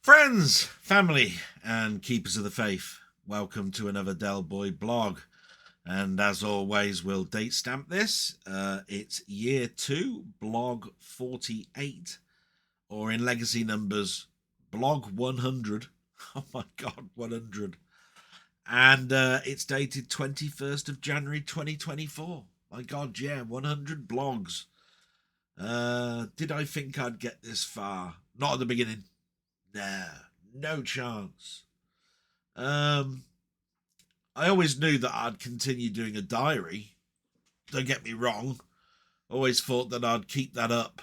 Friends, family, and keepers of the faith, welcome to another Del Boy blog. And as always, we'll date stamp this. It's year 2, blog 48, or in legacy numbers, blog 100. Oh my god, 100. And it's dated 21st of January 2024. My god, yeah, 100 blogs. Did I think I'd get this far? Not at the beginning. Nah, no chance. I always knew that I'd continue doing a diary. Don't get me wrong. Always thought that I'd keep that up,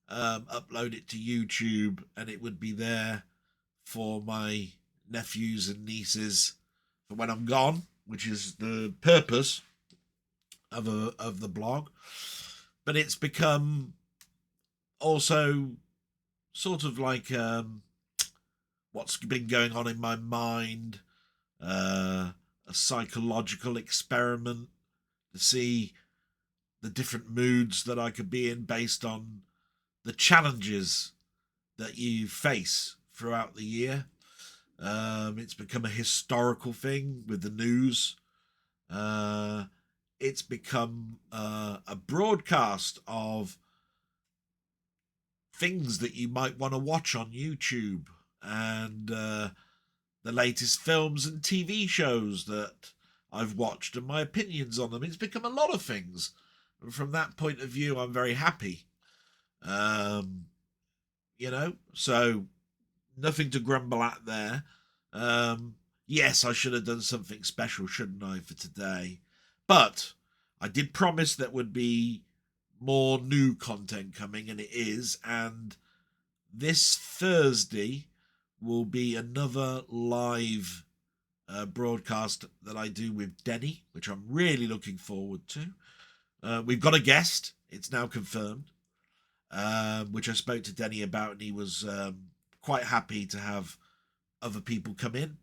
upload it to YouTube, and it would be there for my nephews and nieces for when I'm gone, which is the purpose of the blog. But it's become also sort of like what's been going on in my mind, a psychological experiment to see the different moods that I could be in based on the challenges that you face throughout the year. It's become a historical thing with the news. It's become a broadcast of things that you might want to watch on YouTube, and the latest films and TV shows that I've watched and my opinions on them. It's become a lot of things. And from that point of view, I'm very happy. So nothing to grumble at there. Yes, I should have done something special, shouldn't I, for today? But I did promise that would be more new content coming, and it is. And this Thursday will be another live broadcast that I do with Denny, which I'm really looking forward to. We've got a guest. It's now confirmed, which I spoke to Denny about, and he was quite happy to have other people come in.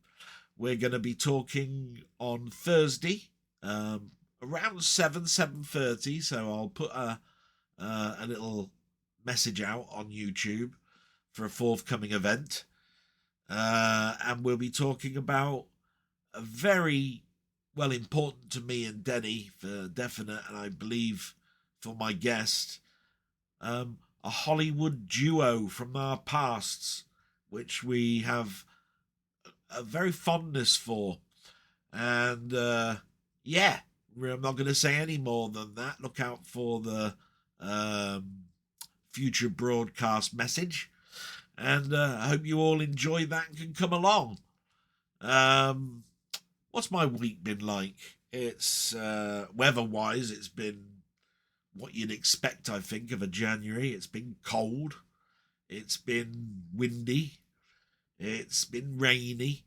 We're going to be talking on Thursday around 7:30, so I'll put a little message out on YouTube for a forthcoming event. And we'll be talking about a very, well, important to me and Denny for definite, and I believe for my guest, a Hollywood duo from our pasts, which we have a very fondness for. And yeah, I'm not going to say any more than that. Look out for the future broadcast message. And I hope you all enjoy that and can come along. What's my week been like? It's weather-wise, it's been what you'd expect, I think, of a January. It's been cold. It's been windy. It's been rainy.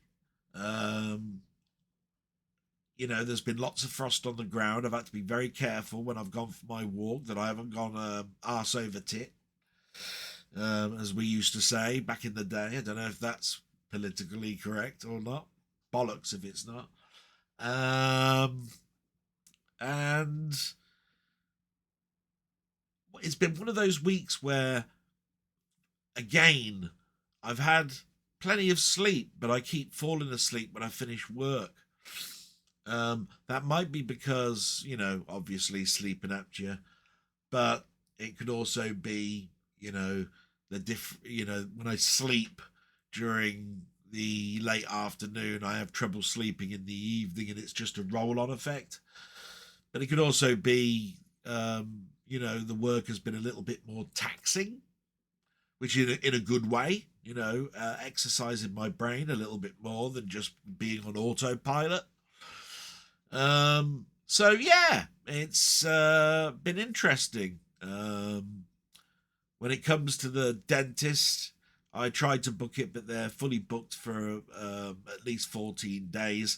There's been lots of frost on the ground. I've had to be very careful when I've gone for my walk that I haven't gone arse over tit. As we used to say back in the day. I don't know if that's politically correct or not. Bollocks if it's not. And it's been one of those weeks where, again, I've had plenty of sleep, but I keep falling asleep when I finish work. That might be because, obviously sleep apnea, but it could also be, when I sleep during the late afternoon, I have trouble sleeping in the evening, and it's just a roll-on effect. But it could also be, the work has been a little bit more taxing, which in a good way, exercising my brain a little bit more than just being on autopilot. So yeah, it's been interesting. When it comes to the dentist, I tried to book it, but they're fully booked for at least 14 days.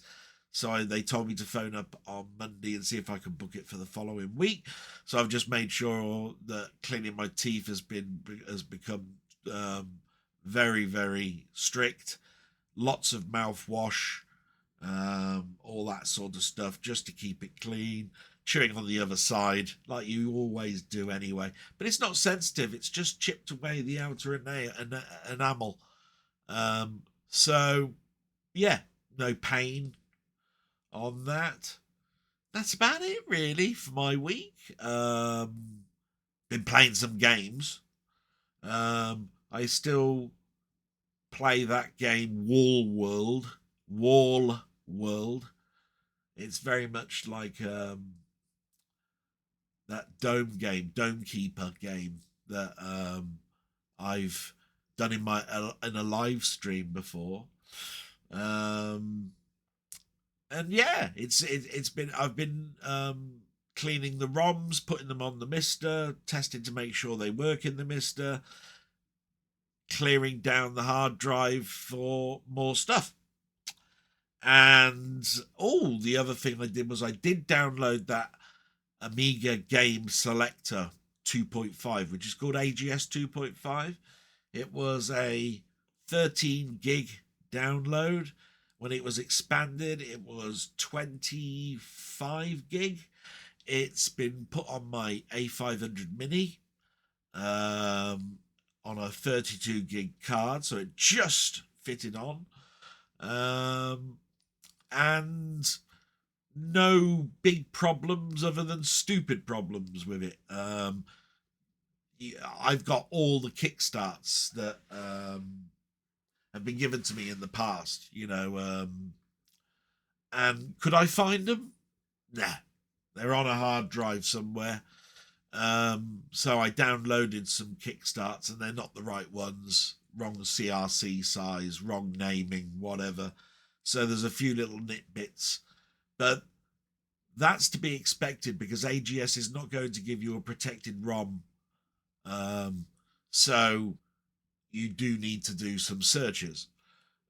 So they told me to phone up on Monday and see if I can book it for the following week. So I've just made sure that cleaning my teeth has become very, very strict. Lots of mouthwash, all that sort of stuff, just to keep it clean. Chewing on the other side, like you always do anyway. But it's not sensitive. It's just chipped away the outer enamel. So yeah, no pain on that. That's about it really for my week. Been playing some games. I still play that game Wall World. It's very much like that Dome Keeper game that I've done in a live stream before. And yeah, it's been I've been cleaning the ROMs, putting them on the Mister, testing to make sure they work in the Mister, clearing down the hard drive for more stuff. And the other thing I did was I did download that Amiga Game Selector 2.5, which is called AGS 2.5. It was a 13 gig download. When it was expanded, it was 25 gig. It's been put on my A500 Mini on a 32 gig card, so it just fitted on. And no big problems other than stupid problems with it. I've got all the kickstarts that have been given to me in the past, and could I find them? Nah, they're on a hard drive somewhere. So I downloaded some kickstarts and they're not the right ones. Wrong CRC size, wrong naming, whatever. So there's a few little nitbits, but that's to be expected because AGS is not going to give you a protected ROM. So you do need to do some searches.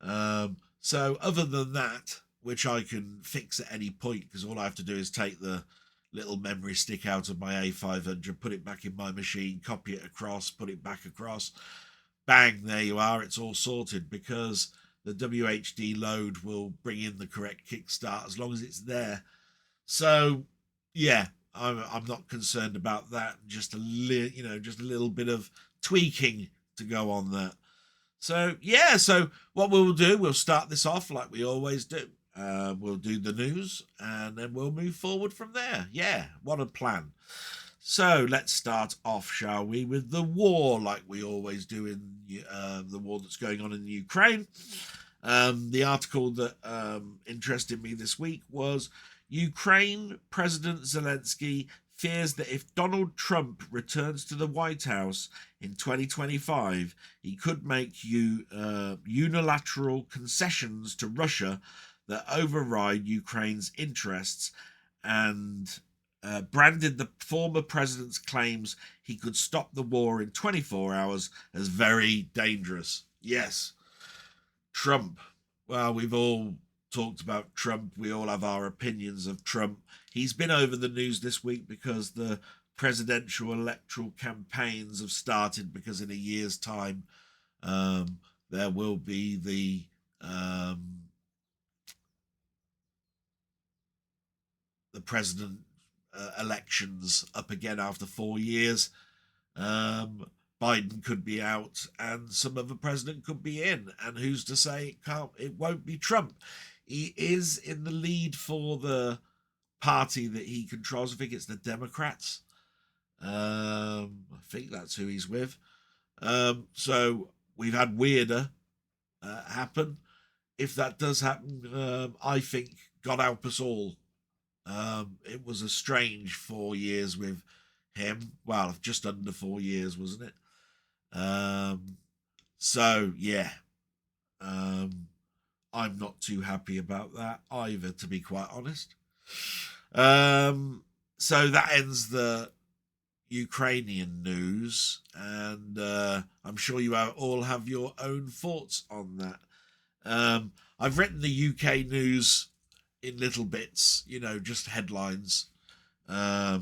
So other than that, which I can fix at any point because all I have to do is take the little memory stick out of my A500, put it back in my machine, copy it across, put it back across. Bang, there you are. It's all sorted because the WHD load will bring in the correct kickstart as long as it's there. So, yeah, I'm not concerned about that. Just a little bit of tweaking to go on that. So, yeah, so what we'll do, we'll start this off like we always do. We'll do the news and then we'll move forward from there. Yeah, what a plan. So let's start off, shall we, with the war like we always do in the war that's going on in Ukraine. The article that interested me this week was Ukraine President Zelensky fears that if Donald Trump returns to the White House in 2025, he could make unilateral concessions to Russia that override Ukraine's interests, and branded the former president's claims he could stop the war in 24 hours as very dangerous. Yes, Trump. Well, we've all talked about Trump. We all have our opinions of Trump. He's been over the news this week because the presidential electoral campaigns have started, because in a year's time there will be the president elections up again after 4 years. Biden could be out and some other president could be in, and who's to say it won't be Trump. He is in the lead for the party that he controls. I think it's the Democrats. I think that's who he's with. So we've had weirder happen. If that does happen, I think God help us all. It was a strange 4 years with him. Well, just under 4 years, wasn't it? So yeah, I'm not too happy about that either, to be quite honest. So that ends the Ukrainian news, and I'm sure you all have your own thoughts on that. I've written the UK news in little bits, just headlines. There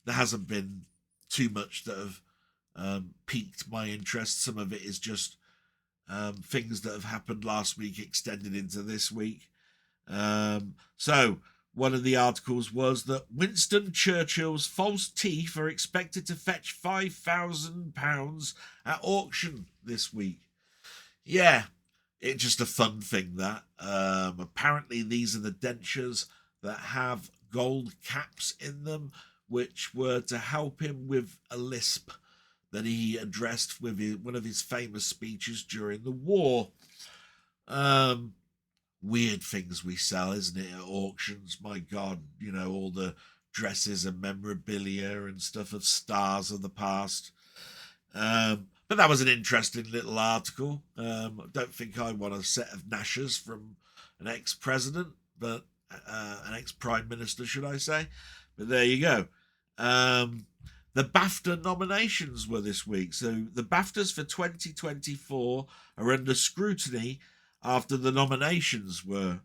hasn't been too much that have piqued my interest. Some of it is just things that have happened last week extended into this week. So one of the articles was that Winston Churchill's false teeth are expected to fetch £5,000 at auction this week. Yeah, it's just a fun thing that apparently these are the dentures that have gold caps in them, which were to help him with a lisp that he addressed with one of his famous speeches during the war. Um, Weird things we sell, isn't it, at auctions? My God, all the dresses and memorabilia and stuff of stars of the past. But that was an interesting little article. I don't think I want a set of gnashers from an ex-president, but an ex-prime minister, should I say? But there you go. The BAFTA nominations were this week. So the BAFTAs for 2024 are under scrutiny after the nominations were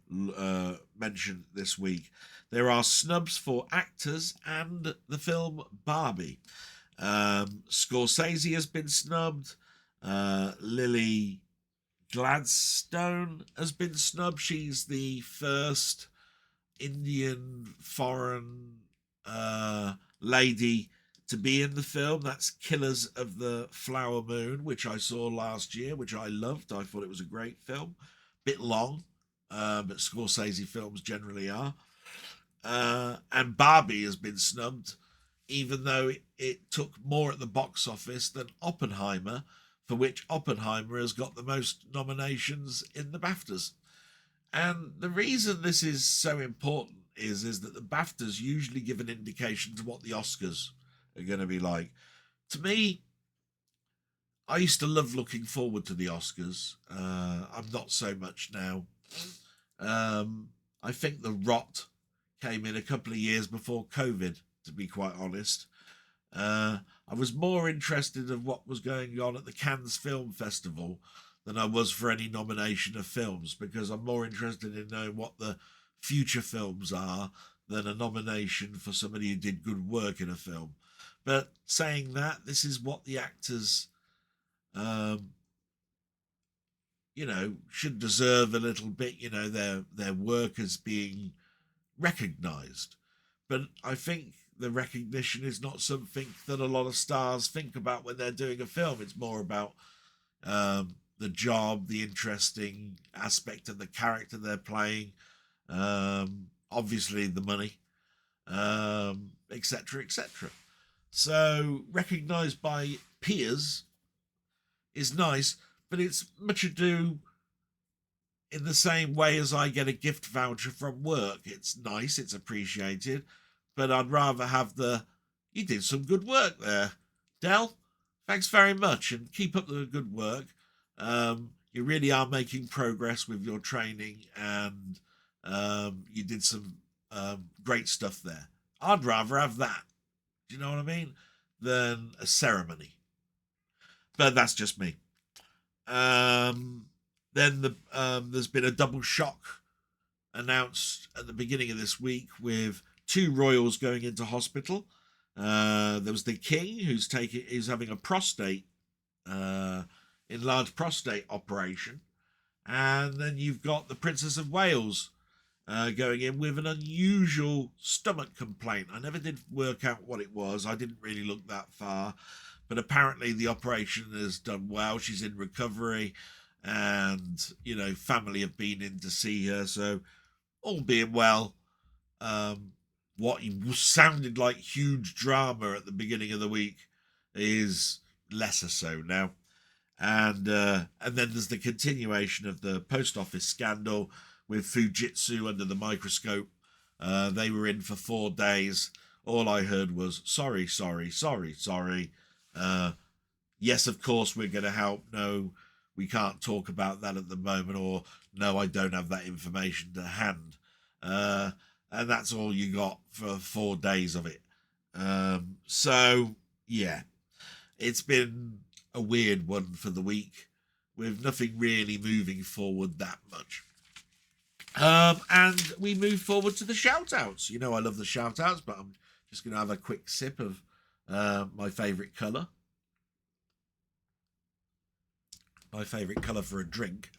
mentioned this week. There are snubs for actors and the film Barbie. Scorsese has been snubbed. Lily Gladstone has been snubbed. She's the first Indian foreign lady to be in the film. That's Killers of the Flower Moon, which I saw last year, which I loved. I thought it was a great film. Bit long, but Scorsese films generally are. And Barbie has been snubbed, even though it took more at the box office than Oppenheimer, for which Oppenheimer has got the most nominations in the BAFTAs. And the reason this is so important is that the BAFTAs usually give an indication to what the Oscars are going to be like. To me, I used to love looking forward to the Oscars. I'm not so much now. I think the rot came in a couple of years before COVID, to be quite honest. I was more interested in what was going on at the Cannes Film Festival than I was for any nomination of films, because I'm more interested in knowing what the future films are than a nomination for somebody who did good work in a film. But saying that, this is what the actors, should deserve a little bit, their work as being recognised. But I think the recognition is not something that a lot of stars think about when they're doing a film. It's more about the job, the interesting aspect of the character they're playing, obviously the money, etc., etc. So recognised by peers is nice, but it's much ado in the same way as I get a gift voucher from work. It's nice, it's appreciated, but I'd rather have you did some good work there, Del. Thanks very much, and keep up the good work. You really are making progress with your training, and you did some great stuff there. I'd rather have that, do you know what I mean, than a ceremony. But that's just me. Then there's been a double shock announced at the beginning of this week with two royals going into hospital. There was the king who's having a enlarged prostate operation, and then you've got the Princess of Wales going in with an unusual stomach complaint. I never did work out what it was. I didn't really look that far, but apparently the operation has done well. She's in recovery, and family have been in to see her, so all being well, what sounded like huge drama at the beginning of the week is lesser so now. And then there's the continuation of the post office scandal with Fujitsu under the microscope. They were in for 4 days. All I heard was sorry. Yes, of course we're going to help. No, we can't talk about that at the moment, or no, I don't have that information to hand. And that's all you got for 4 days of it. So, yeah, it's been a weird one for the week, with nothing really moving forward that much. And we move forward to the shout-outs. I love the shout-outs, but I'm just going to have a quick sip of my favourite colour. My favourite colour for a drink.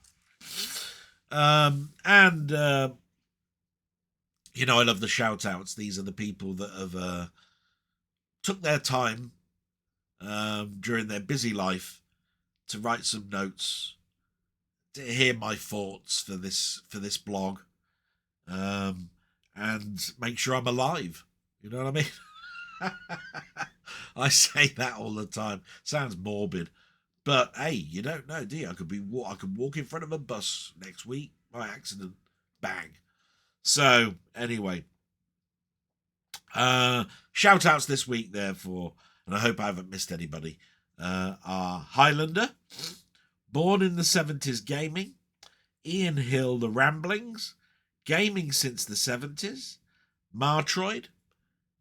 I love the shout-outs. These are the people that have took their time during their busy life to write some notes hear my thoughts for this blog, and make sure I'm alive. You know what I mean? I say that all the time. Sounds morbid, but hey, you don't know, do you? I could walk in front of a bus next week by accident. Bang. So anyway, shout outs this week, therefore, and I hope I haven't missed anybody. Are Highlander, Born in the 70s Gaming, Ian Hill The Ramblings, Gaming Since the 70s, Martroid,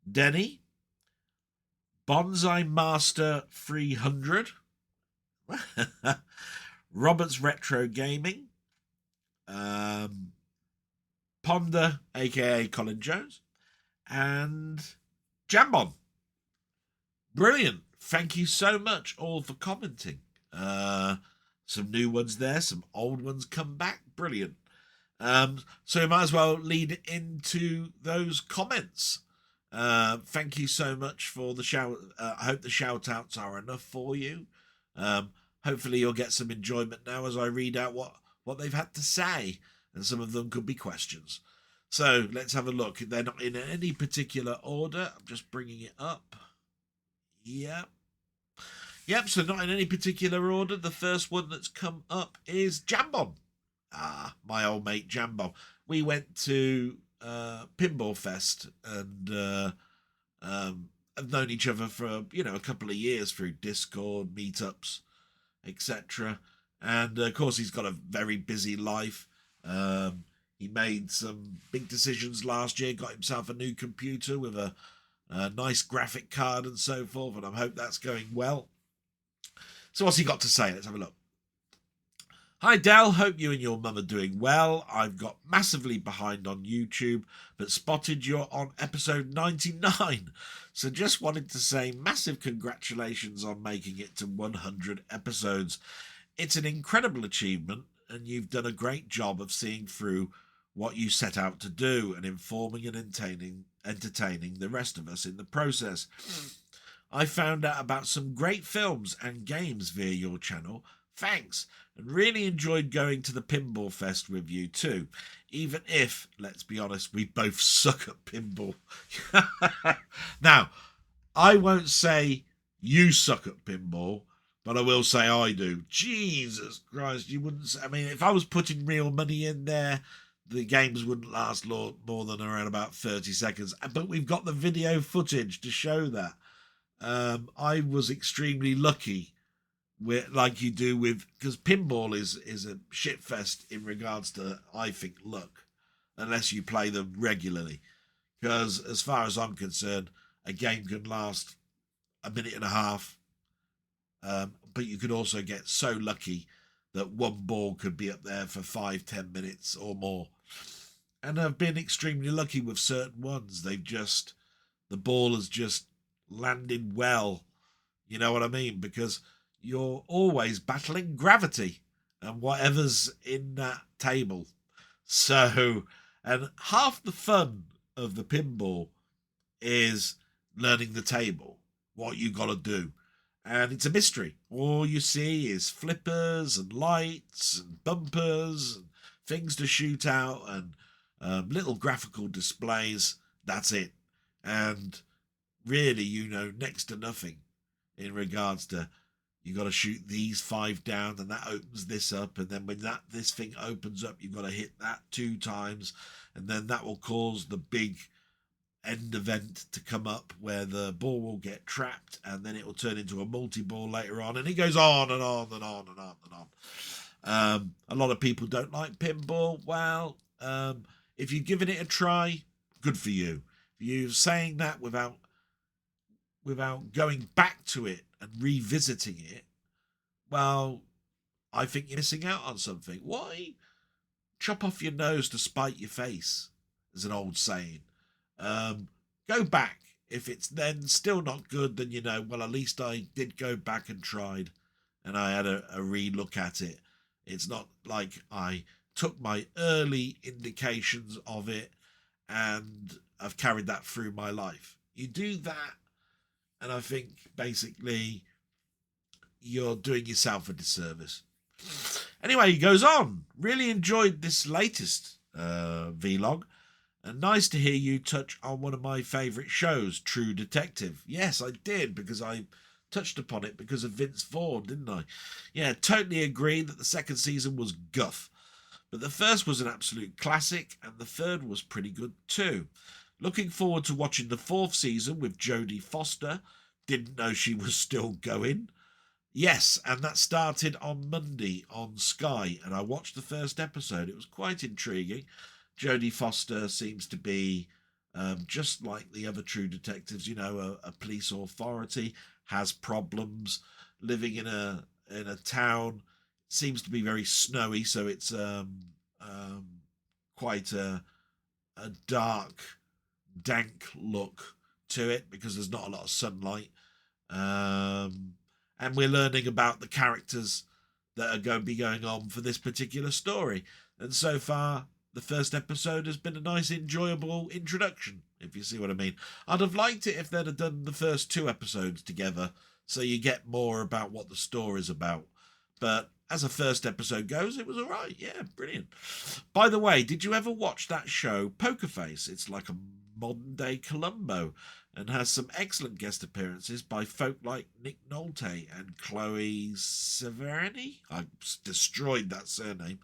Denny, Bonsai Master 300, Robert's Retro Gaming, Ponder, aka Colin Jones, and Jambon. Brilliant. Thank you so much all for commenting. Some new ones there, some old ones come back. Brilliant. So we might as well lead into those comments. Thank you so much for the shout. I hope the shout outs are enough for you. Hopefully you'll get some enjoyment now as I read out what they've had to say, and some of them could be questions. So let's have a look. They're not in any particular order. I'm just bringing it up. Yep, so not in any particular order. The first one that's come up is Jambon. My old mate Jambon. We went to Pinball Fest and have known each other for a couple of years through Discord, meetups, etc. And of course he's got a very busy life. He made some big decisions last year, got himself a new computer with a nice graphic card and so forth, and I hope that's going well. So what's he got to say? Let's have a look. Hi Del, hope you and your mum are doing well. I've got massively behind on YouTube, but spotted you're on episode 99. So just wanted to say massive congratulations on making it to 100 episodes. It's an incredible achievement, and you've done a great job of seeing through what you set out to do and informing and entertaining the rest of us in the process. I found out about some great films and games via your channel. Thanks, and really enjoyed going to the Pinball Fest with you too, even if, let's be honest, we both suck at pinball. Now, I won't say you suck at pinball, but I will say I do. Jesus Christ, you wouldn't say, I mean, if I was putting real money in there, the games wouldn't last more than around about 30 seconds. But we've got the video footage to show that. I was extremely lucky, like you do with, because pinball is a shitfest in regards to, I think, luck, unless you play them regularly. Because as far as I'm concerned, a game can last a minute and a half, but you could also get so lucky that one ball could be up there for 5-10 minutes or more. And I've been extremely lucky with certain ones. The ball has just landed well, you know what I mean, because you're always battling gravity and whatever's in that table. So, and half the fun of the pinball is learning the table, what you got to do, and it's a mystery. All you see is flippers and lights and bumpers and things to shoot out and little graphical displays. That's it. And really, next to nothing in regards to, you got to shoot these 5 down, and that opens this up, and then when this thing opens up, you've got to hit that 2 times, and then that will cause the big end event to come up where the ball will get trapped, and then it will turn into a multi-ball later on, and it goes on and on and on and on and on. A lot of people don't like pinball. Well, if you've given it a try, good for you. You're saying that without going back to it and revisiting it, well, I think you're missing out on something. Why chop off your nose to spite your face, is an old saying. Go back. If it's then still not good, then well, at least I did go back and tried, and I had a re-look at it. It's not like I took my early indications of it and I've carried that through my life. You do that, and I think basically you're doing yourself a disservice. Anyway, he goes on. Really enjoyed this latest vlog. And nice to hear you touch on one of my favourite shows, True Detective. Yes, I did, because I touched upon it because of Vince Vaughn, didn't I? Yeah, totally agree that the second season was guff. But the first was an absolute classic, and the third was pretty good too. Looking forward to watching the fourth season with Jodie Foster. Didn't know she was still going. Yes, and that started on Monday on Sky, and I watched the first episode. It was quite intriguing. Jodie Foster seems to be just like the other True Detectives, you know, a police authority, has problems, living in a town. Seems to be very snowy, so it's quite a dark, dank look to it because there's not a lot of sunlight. And we're learning about the characters that are going to be going on for this particular story. And so far, the first episode has been a nice, enjoyable introduction, if you see what I mean. I'd have liked it if they'd have done the first 2 episodes together, so you get more about what the story's about. But as a first episode goes, it was all right. Yeah, brilliant. By the way, did you ever watch that show, Poker Face? It's like a modern-day Columbo, and has some excellent guest appearances by folk like Nick Nolte and Chloe Sevigny. I destroyed that surname.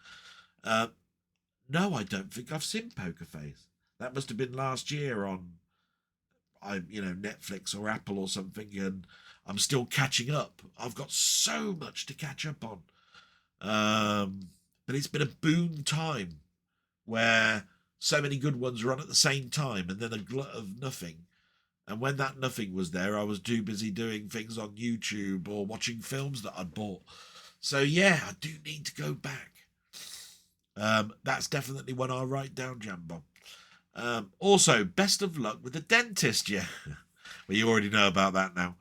No, I don't think I've seen Poker Face. That must have been last year on, Netflix or Apple or something, and I'm still catching up. I've got so much to catch up on. But it's been a boom time where so many good ones are on at the same time, and then a glut of nothing. And when that nothing was there, I was too busy doing things on YouTube or watching films that I'd bought. So yeah, I do need to go back. That's definitely one I'll write down, Jambon. Also, best of luck with the dentist, yeah. Well, you already know about that now.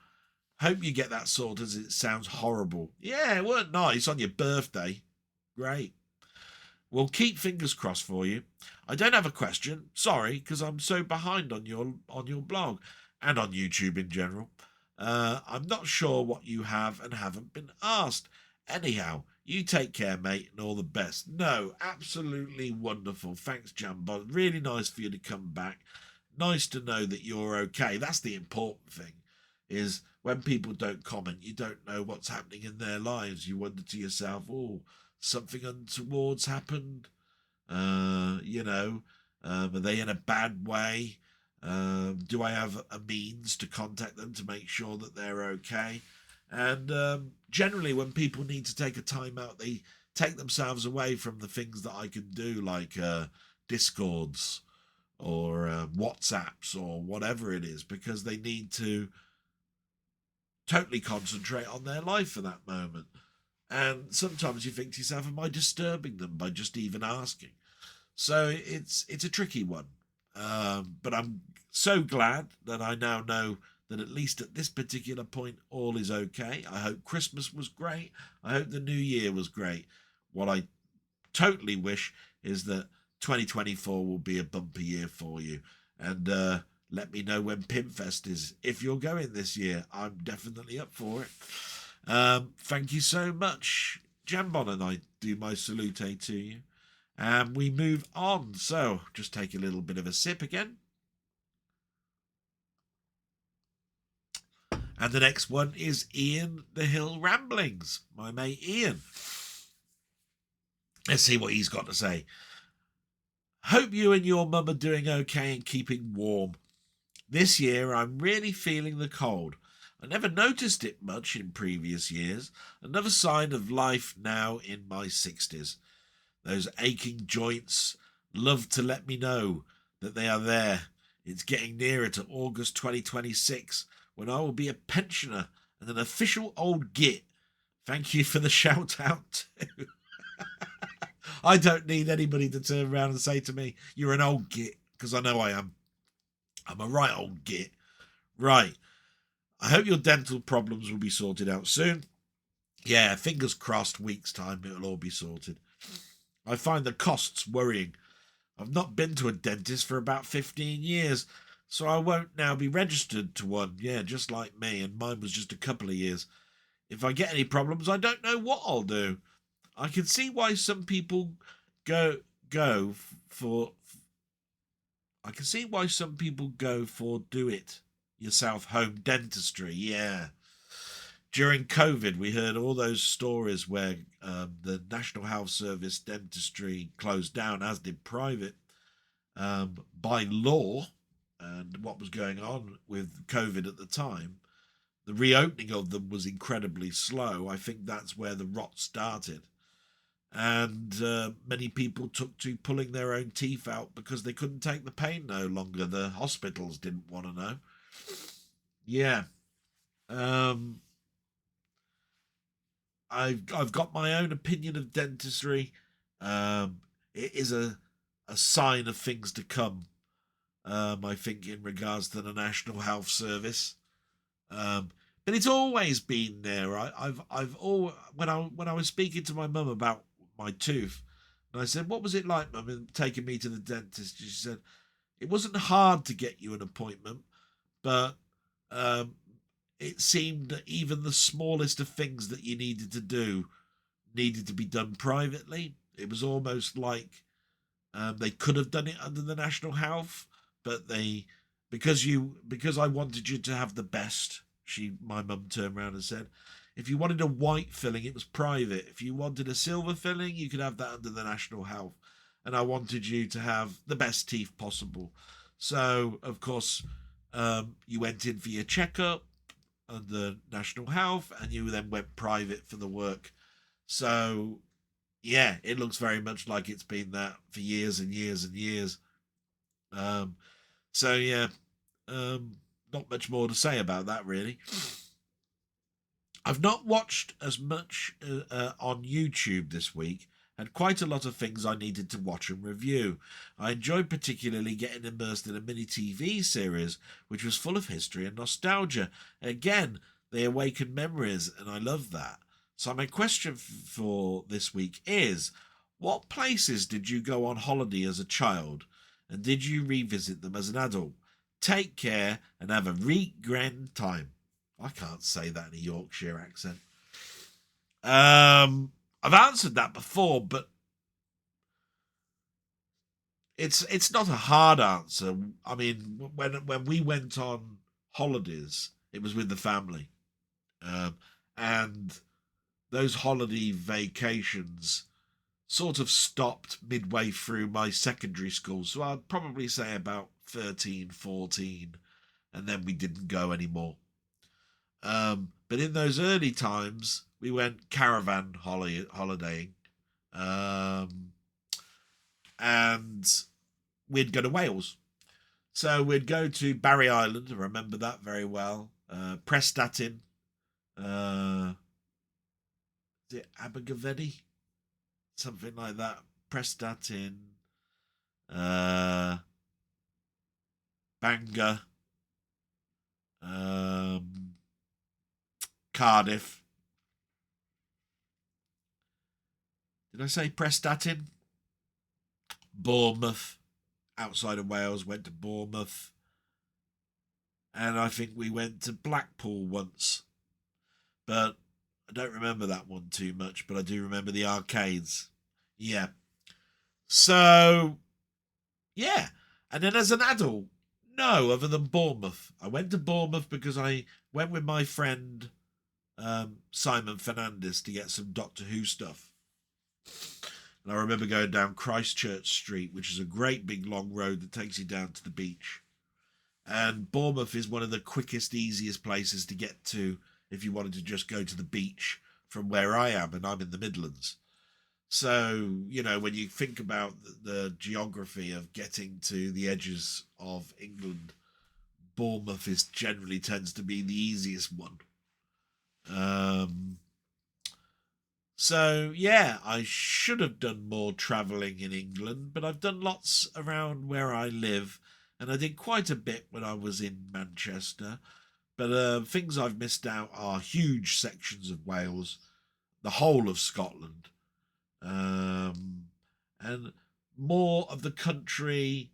Hope you get that sorted, as it sounds horrible. Yeah, it weren't nice on your birthday. Great. We'll keep fingers crossed for you. I don't have a question. Sorry, because I'm so behind on your blog and on YouTube in general. I'm not sure what you have and haven't been asked. Anyhow, you take care, mate, and all the best. No, absolutely wonderful. Thanks, Jambon. Really nice for you to come back. Nice to know that you're okay. That's the important thing, is when people don't comment, you don't know what's happening in their lives. You wonder to yourself, oh, something untoward's happened. Are they in a bad way? Do I have a means to contact them to make sure that they're okay? And generally, when people need to take a time out, they take themselves away from the things that I can do, like Discords or WhatsApps or whatever it is, because they need to totally concentrate on their life for that moment. And sometimes you think to yourself, am I disturbing them by just even asking? So it's a tricky one. But I'm so glad that I now know that at least at this particular point, all is okay. I hope Christmas was great. I hope the new year was great. What I totally wish is that 2024 will be a bumper year for you. And let me know when Pinfest is. If you're going this year, I'm definitely up for it. Thank you so much, Jambon, and I do my salute to you. And we move on. So just take a little bit of a sip again. And the next one is Ian the Hill Ramblings, my mate Ian. Let's see what he's got to say. Hope you and your mum are doing okay and keeping warm. This year I'm really feeling the cold. I never noticed it much in previous years. Another sign of life now in my 60s. Those aching joints love to let me know that they are there. It's getting nearer to August 2026, when I will be a pensioner and an official old git. Thank you for the shout out too. I don't need anybody to turn around and say to me, you're an old git, because I know I am. I'm a right old git. Right. I hope your dental problems will be sorted out soon. Yeah, fingers crossed, week's time it'll all be sorted. I find the costs worrying. I've not been to a dentist for about 15 years, so I won't now be registered to one. Yeah, just like me, and mine was just a couple of years. If I get any problems, I don't know what I'll do. I can see why some people go for. I can see why some people go for do it yourself home dentistry. Yeah. During COVID, we heard all those stories where the National Health Service dentistry closed down, as did private, by law. And what was going on with COVID at the time, the reopening of them was incredibly slow. I think that's where the rot started. And many people took to pulling their own teeth out because they couldn't take the pain no longer. The hospitals didn't want to know. Yeah. I've got my own opinion of dentistry. It is a sign of things to come. I think in regards to the National Health Service. But it's always been there. I've always, when I was speaking to my mum about my tooth, and I said, "What was it like, Mum, taking me to the dentist?" She said, "It wasn't hard to get you an appointment, but it seemed that even the smallest of things that you needed to do needed to be done privately. It was almost like they could have done it under the National Health, but because I wanted you to have the best." My mum turned around and said, "If you wanted a white filling, it was private. If you wanted a silver filling, you could have that under the National Health. And I wanted you to have the best teeth possible. So, of course, you went in for your checkup under National Health, and you then went private for the work. So, yeah, it looks very much like it's been that for years and years and years. So, yeah, not much more to say about that, really. I've not watched as much on YouTube this week. Had quite a lot of things I needed to watch and review. I enjoyed particularly getting immersed in a mini TV series, which was full of history and nostalgia. Again, they awaken memories, and I love that. So my question for this week is, what places did you go on holiday as a child, and did you revisit them as an adult? Take care and have a grand time. I can't say that in a Yorkshire accent. I've answered that before, but it's not a hard answer. I mean, when we went on holidays, it was with the family, and those holiday vacations sort of stopped midway through my secondary school. So I'd probably say about 13, 14, and then we didn't go anymore. But in those early times, we went caravan holidaying, and we'd go to Wales. So we'd go to Barry Island. I remember that very well. Prestatyn. Is it Abergavenny? Something like that. Prestatyn. Bangor. Cardiff. Did I say Prestatyn? Bournemouth. Outside of Wales, went to Bournemouth. And I think we went to Blackpool once. But I don't remember that one too much, but I do remember the arcades. Yeah. So, yeah. And then as an adult, no, other than Bournemouth. I went to Bournemouth because I went with my friend Simon Fernandez to get some Doctor Who stuff. And I remember going down Christchurch Street, which is a great big long road that takes you down to the beach. And Bournemouth is one of the quickest, easiest places to get to if you wanted to just go to the beach from where I am, and I'm in the Midlands. So, you know, when you think about the geography of getting to the edges of England, Bournemouth generally tends to be the easiest one. So, yeah, I should have done more travelling in England, but I've done lots around where I live, and I did quite a bit when I was in Manchester. But things I've missed out are huge sections of Wales, the whole of Scotland, and more of the country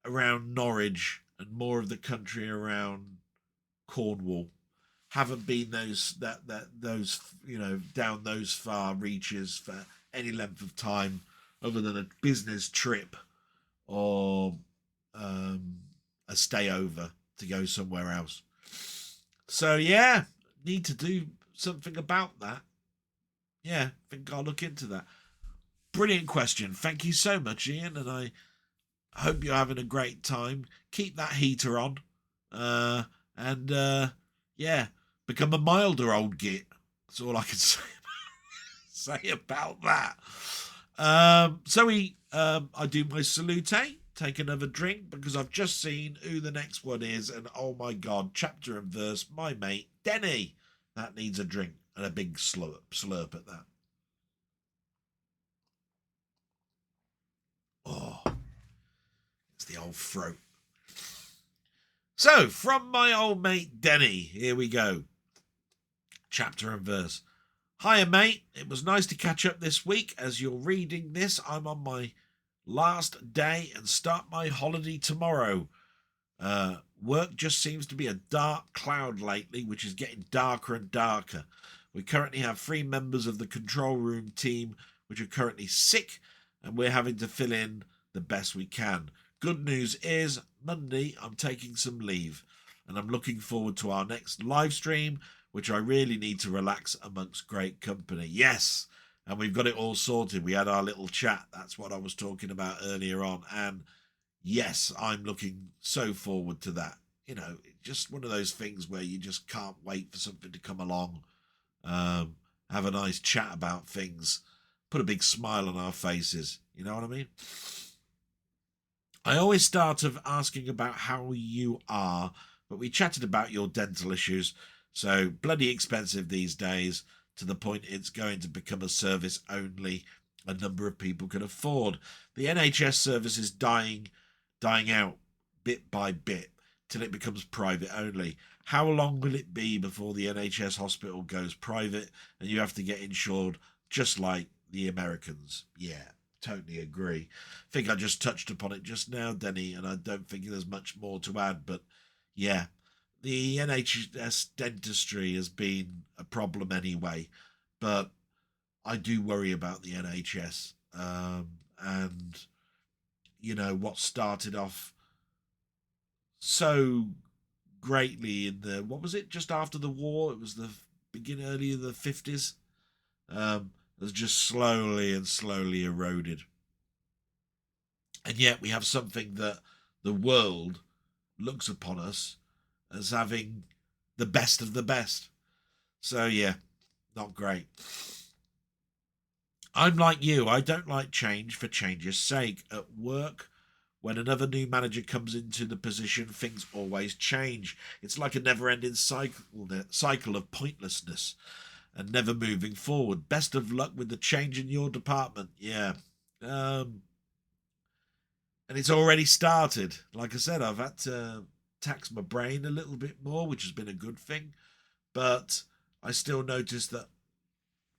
around Norwich and more of the country around Cornwall. haven't been those down those far reaches for any length of time other than a business trip or a stay over to go somewhere else. So yeah, need to do something about that. Yeah, I think I'll look into that. Brilliant question. Thank you so much, Ian, and I hope you're having a great time. Keep that heater on. And yeah, become a milder old git. That's all I can say about that. I do my salute, take another drink, because I've just seen who the next one is, and oh my god, chapter and verse, my mate Denny. That needs a drink, and a big slurp at that. Oh, it's the old throat. So, from my old mate Denny, here we go. Chapter and verse. Hiya, mate. It was nice to catch up this week. As you're reading this, I'm on my last day and start my holiday tomorrow. Work just seems to be a dark cloud lately, which is getting darker and darker. We currently have 3 members of the control room team which are currently sick, and we're having to fill in the best we can. Good news is, Monday I'm taking some leave, and I'm looking forward to our next live stream, which I really need to relax amongst great company. Yes, and we've got it all sorted. We had our little chat. That's what I was talking about earlier on, and yes, I'm looking so forward to that. You know, just one of those things where you just can't wait for something to come along, have a nice chat about things, put a big smile on our faces. You know what I mean? I always start of asking about how you are, but we chatted about your dental issues. So bloody expensive these days, to the point it's going to become a service only a number of people can afford. The NHS service is dying out bit by bit till it becomes private only. How long will it be before the NHS hospital goes private and you have to get insured just like the Americans? Yeah, totally agree. I think I just touched upon it just now, Denny, and I don't think there's much more to add, but yeah, the NHS dentistry has been a problem anyway, but I do worry about the NHS, and you know what started off so greatly in the, what was it, just after the war, it was the early in the 50s, has just slowly and slowly eroded, and yet we have something that the world looks upon us as having the best of the best. So yeah, not great. I'm like you, I don't like change for change's sake. At work, when another new manager comes into the position, things always change. It's like a never-ending cycle of pointlessness and never moving forward. Best of luck with the change in your department. Yeah. And it's already started. Like I said, I've had to tax my brain a little bit more, which has been a good thing. But I still notice that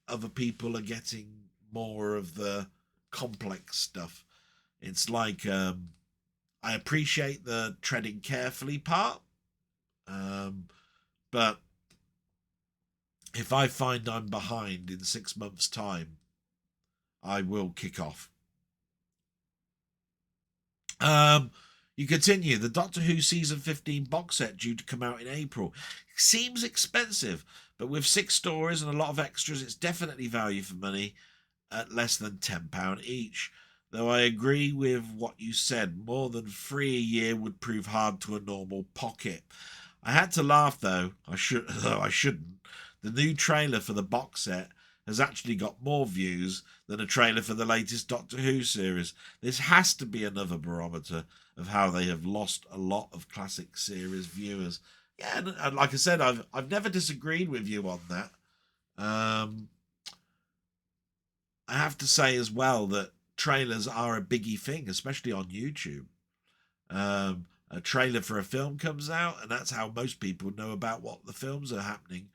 other people are getting more of the complex stuff. It's like, I appreciate the treading carefully part, but if I find I'm behind in 6 months' time, I will kick off. You continue. The Doctor Who Season 15 box set due to come out in April. Seems expensive, but with 6 stories and a lot of extras, it's definitely value for money at less than £10 each. Though I agree with what you said, more than 3 a year would prove hard to a normal pocket. I had to laugh though. I shouldn't. The new trailer for the box set has actually got more views than a trailer for the latest Doctor Who series. This has to be another barometer of how they have lost a lot of classic series viewers. Yeah, and like I said, I've never disagreed with you on that. I have to say as well that trailers are a biggie thing, especially on YouTube. A trailer for a film comes out, and that's how most people know about what the films are happening.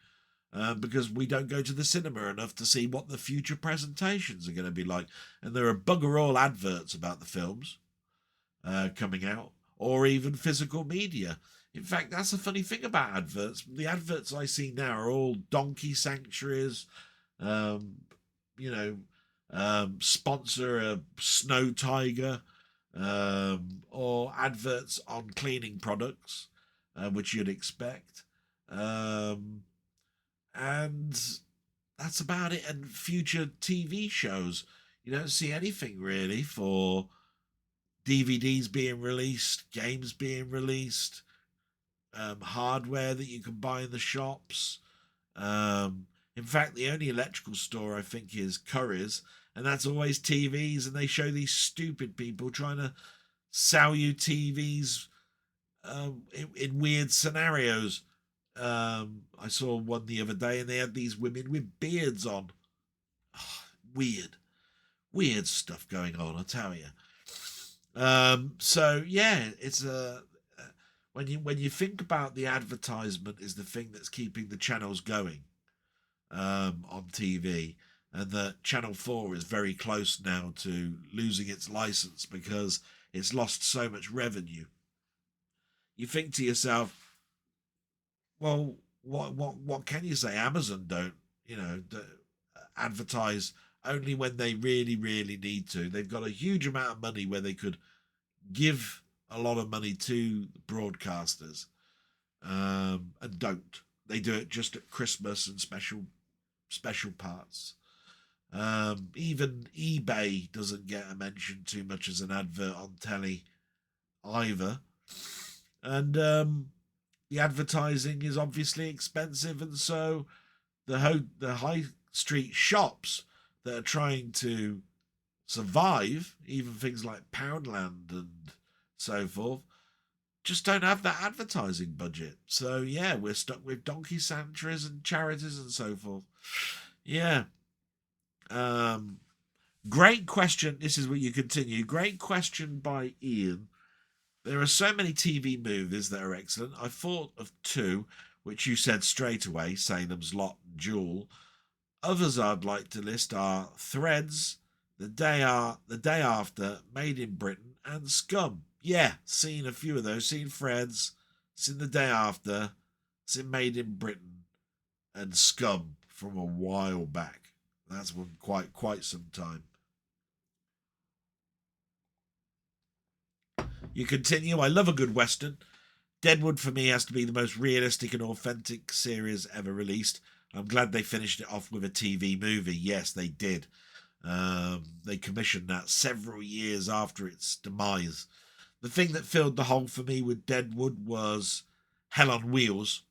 Because we don't go to the cinema enough to see what the future presentations are going to be like. And there are bugger all adverts about the films coming out, or even physical media. In fact, that's a funny thing about adverts. The adverts I see now are all donkey sanctuaries, um, you know, sponsor a snow tiger, or adverts on cleaning products, which you'd expect. And that's about it. And future TV shows, you don't see anything really for DVDs being released, games being released, hardware that you can buy in the shops. In fact, the only electrical store I think is Curry's, and that's always TVs, and they show these stupid people trying to sell you TVs in weird scenarios. I saw one the other day, and they had these women with beards on. Oh, weird stuff going on, I tell you. So yeah, it's when you think about the advertisement is the thing that's keeping the channels going on TV, and that Channel 4 is very close now to losing its license because it's lost so much revenue. You think to yourself, well, what can you say? Amazon don't, advertise only when they really, really need to. They've got a huge amount of money where they could give a lot of money to broadcasters, and don't. They do it just at Christmas and special parts. Even eBay doesn't get a mention too much as an advert on telly either. And the advertising is obviously expensive, and so the high street shops that are trying to survive, even things like Poundland and so forth, just don't have that advertising budget. So yeah, we're stuck with donkey sanctuaries and charities and so forth. Yeah. Great question. This is where you continue. Great question by Ian. There are so many TV movies that are excellent. I thought of two, which you said straight away, Salem's Lot and Jewel. Others I'd like to list are Threads, The Day After, Made in Britain, and Scum. Yeah, seen a few of those. Seen Threads, seen The Day After, seen Made in Britain, and Scum from a while back. That's been quite some time. You continue. I love a good Western. Deadwood for me has to be the most realistic and authentic series ever released. I'm glad they finished it off with a TV movie. Yes, they did. They commissioned that several years after its demise. The thing that filled the hole for me with Deadwood was Hell on Wheels,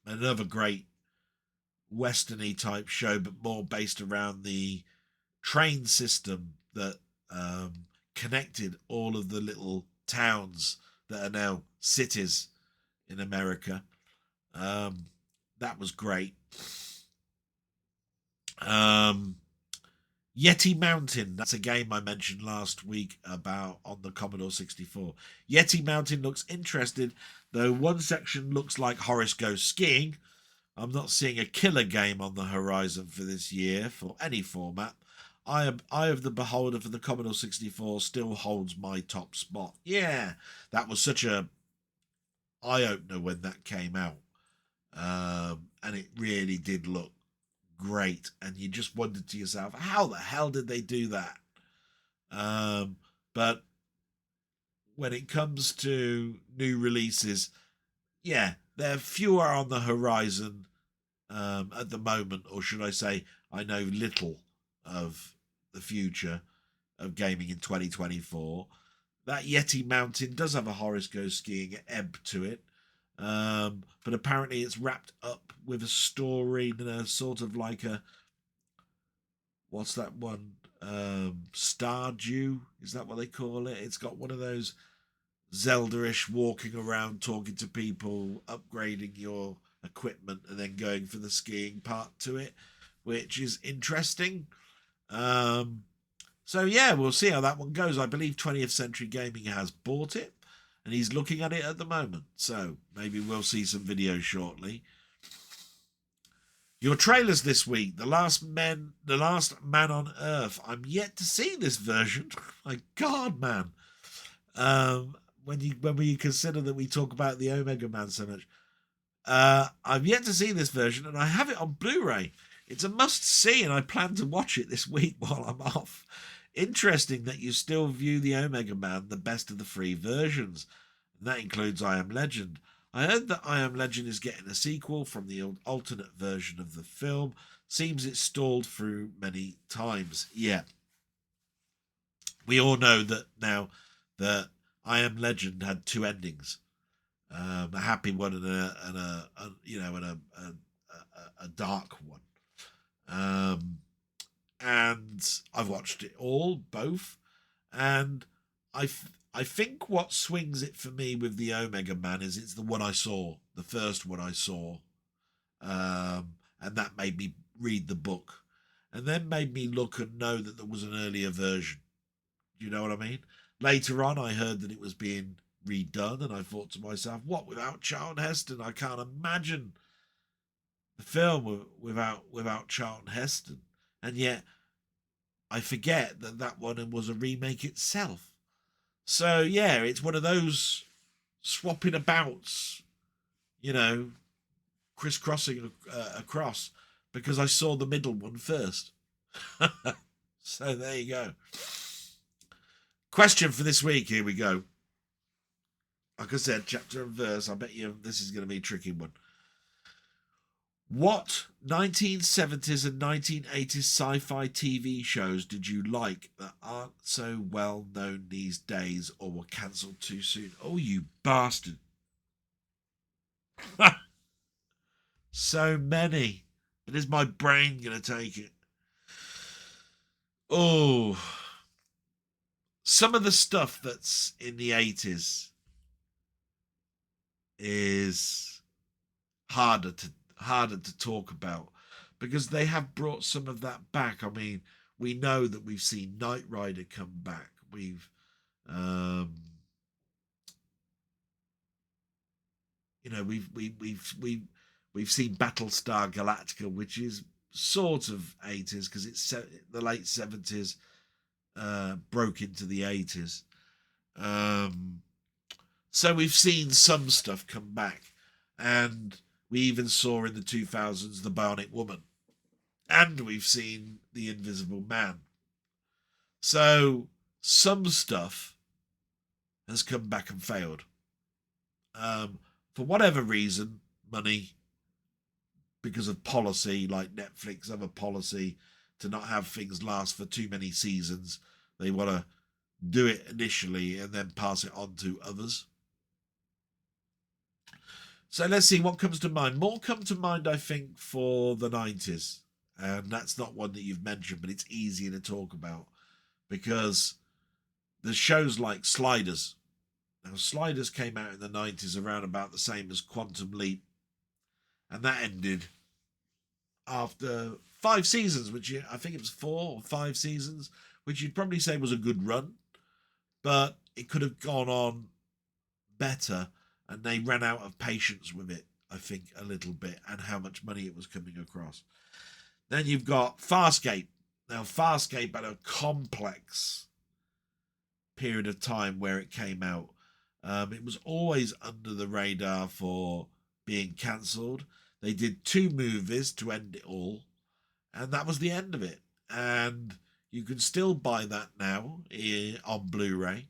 another great Western-y type show, but more based around the train system that connected all of the little towns that are now cities in America. That was great. Yeti Mountain, that's a game I mentioned last week about on the Commodore 64. Yeti Mountain looks interesting, though one section looks like Horace Goes Skiing. I'm not seeing a killer game on the horizon for this year for any format. Eye of the Beholder for the Commodore 64 still holds my top spot. Yeah, that was such a eye-opener when that came out. And it really did look great. And you just wondered to yourself, how the hell did they do that? But when it comes to new releases, yeah, there are fewer on the horizon at the moment, or should I say, I know little of the future of gaming in 2024. That Yeti Mountain does have a Horace Goes Skiing ebb to it, but apparently it's wrapped up with a story and a sort of like a, what's that one, Stardew, is that what they call it? It's got one of those Zelda-ish walking around, talking to people, upgrading your equipment, and then going for the skiing part to it, which is interesting. So yeah, we'll see how that one goes. I believe 20th Century Gaming has bought it, and he's looking at it at the moment. So maybe we'll see some videos shortly. Your trailers this week: The Last Man on Earth. I'm yet to see this version. My God, man. when we consider that we talk about the Omega Man so much. I've yet to see this version, and I have it on Blu-ray. It's a must-see, and I plan to watch it this week while I'm off. Interesting that you still view the Omega Man the best of the 3 versions. And that includes I Am Legend. I heard that I Am Legend is getting a sequel from the alternate version of the film. Seems it's stalled through many times. Yeah. We all know that now that I Am Legend had 2 endings. A happy one and a dark one. And I've watched it all, both, and I think what swings it for me with the Omega Man is it's the one I saw, the first one I saw, and that made me read the book, and then made me look and know that there was an earlier version. You know what I mean? Later on, I heard that it was being redone, and I thought to myself, what, without Charlton Heston? I can't imagine the film without Charlton Heston. And yet I forget that one was a remake itself. So yeah, it's one of those swapping abouts, crisscrossing across, because I saw the middle one first. So there you go. Question for this week, here we go. Like I said, chapter and verse. I bet you this is going to be a tricky one. What 1970s and 1980s sci-fi TV shows did you like that aren't so well known these days or were cancelled too soon? Oh, you bastard. So many. But is my brain going to take it? Oh. Some of the stuff that's in the 80s is harder to talk about, because they have brought some of that back. I mean, we know that we've seen Knight Rider come back. We've seen Battlestar Galactica, which is sort of 80s because it's the late 70s, broke into the 80s. So we've seen some stuff come back, and we even saw in the 2000s the Bionic Woman, and we've seen the Invisible Man. So some stuff has come back and failed. For whatever reason, money, because of policy, like Netflix have a policy to not have things last for too many seasons. They want to do it initially and then pass it on to others. So let's see what comes to mind. More come to mind, I think, for the 90s. And that's not one that you've mentioned, but it's easier to talk about because there's shows like Sliders. Now, Sliders came out in the 90s around about the same as Quantum Leap. And that ended after 5 seasons, which I think it was 4 or 5 seasons, which you'd probably say was a good run. But it could have gone on better. And they ran out of patience with it, I think, a little bit, and how much money it was coming across. Then you've got Farscape. Now, Farscape had a complex period of time where it came out. It was always under the radar for being cancelled. They did 2 movies to end it all, and that was the end of it. And you can still buy that now on Blu-ray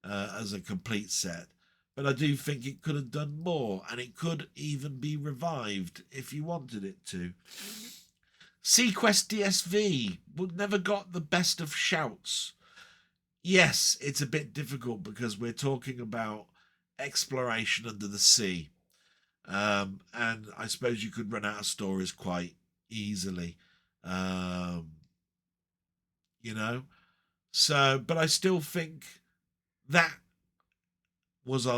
as a complete set. But I do think it could have done more, and it could even be revived if you wanted it to. Sequest DSV never got the best of shouts. Yes, it's a bit difficult because we're talking about exploration under the sea. And I suppose you could run out of stories quite easily. So, but I still think that was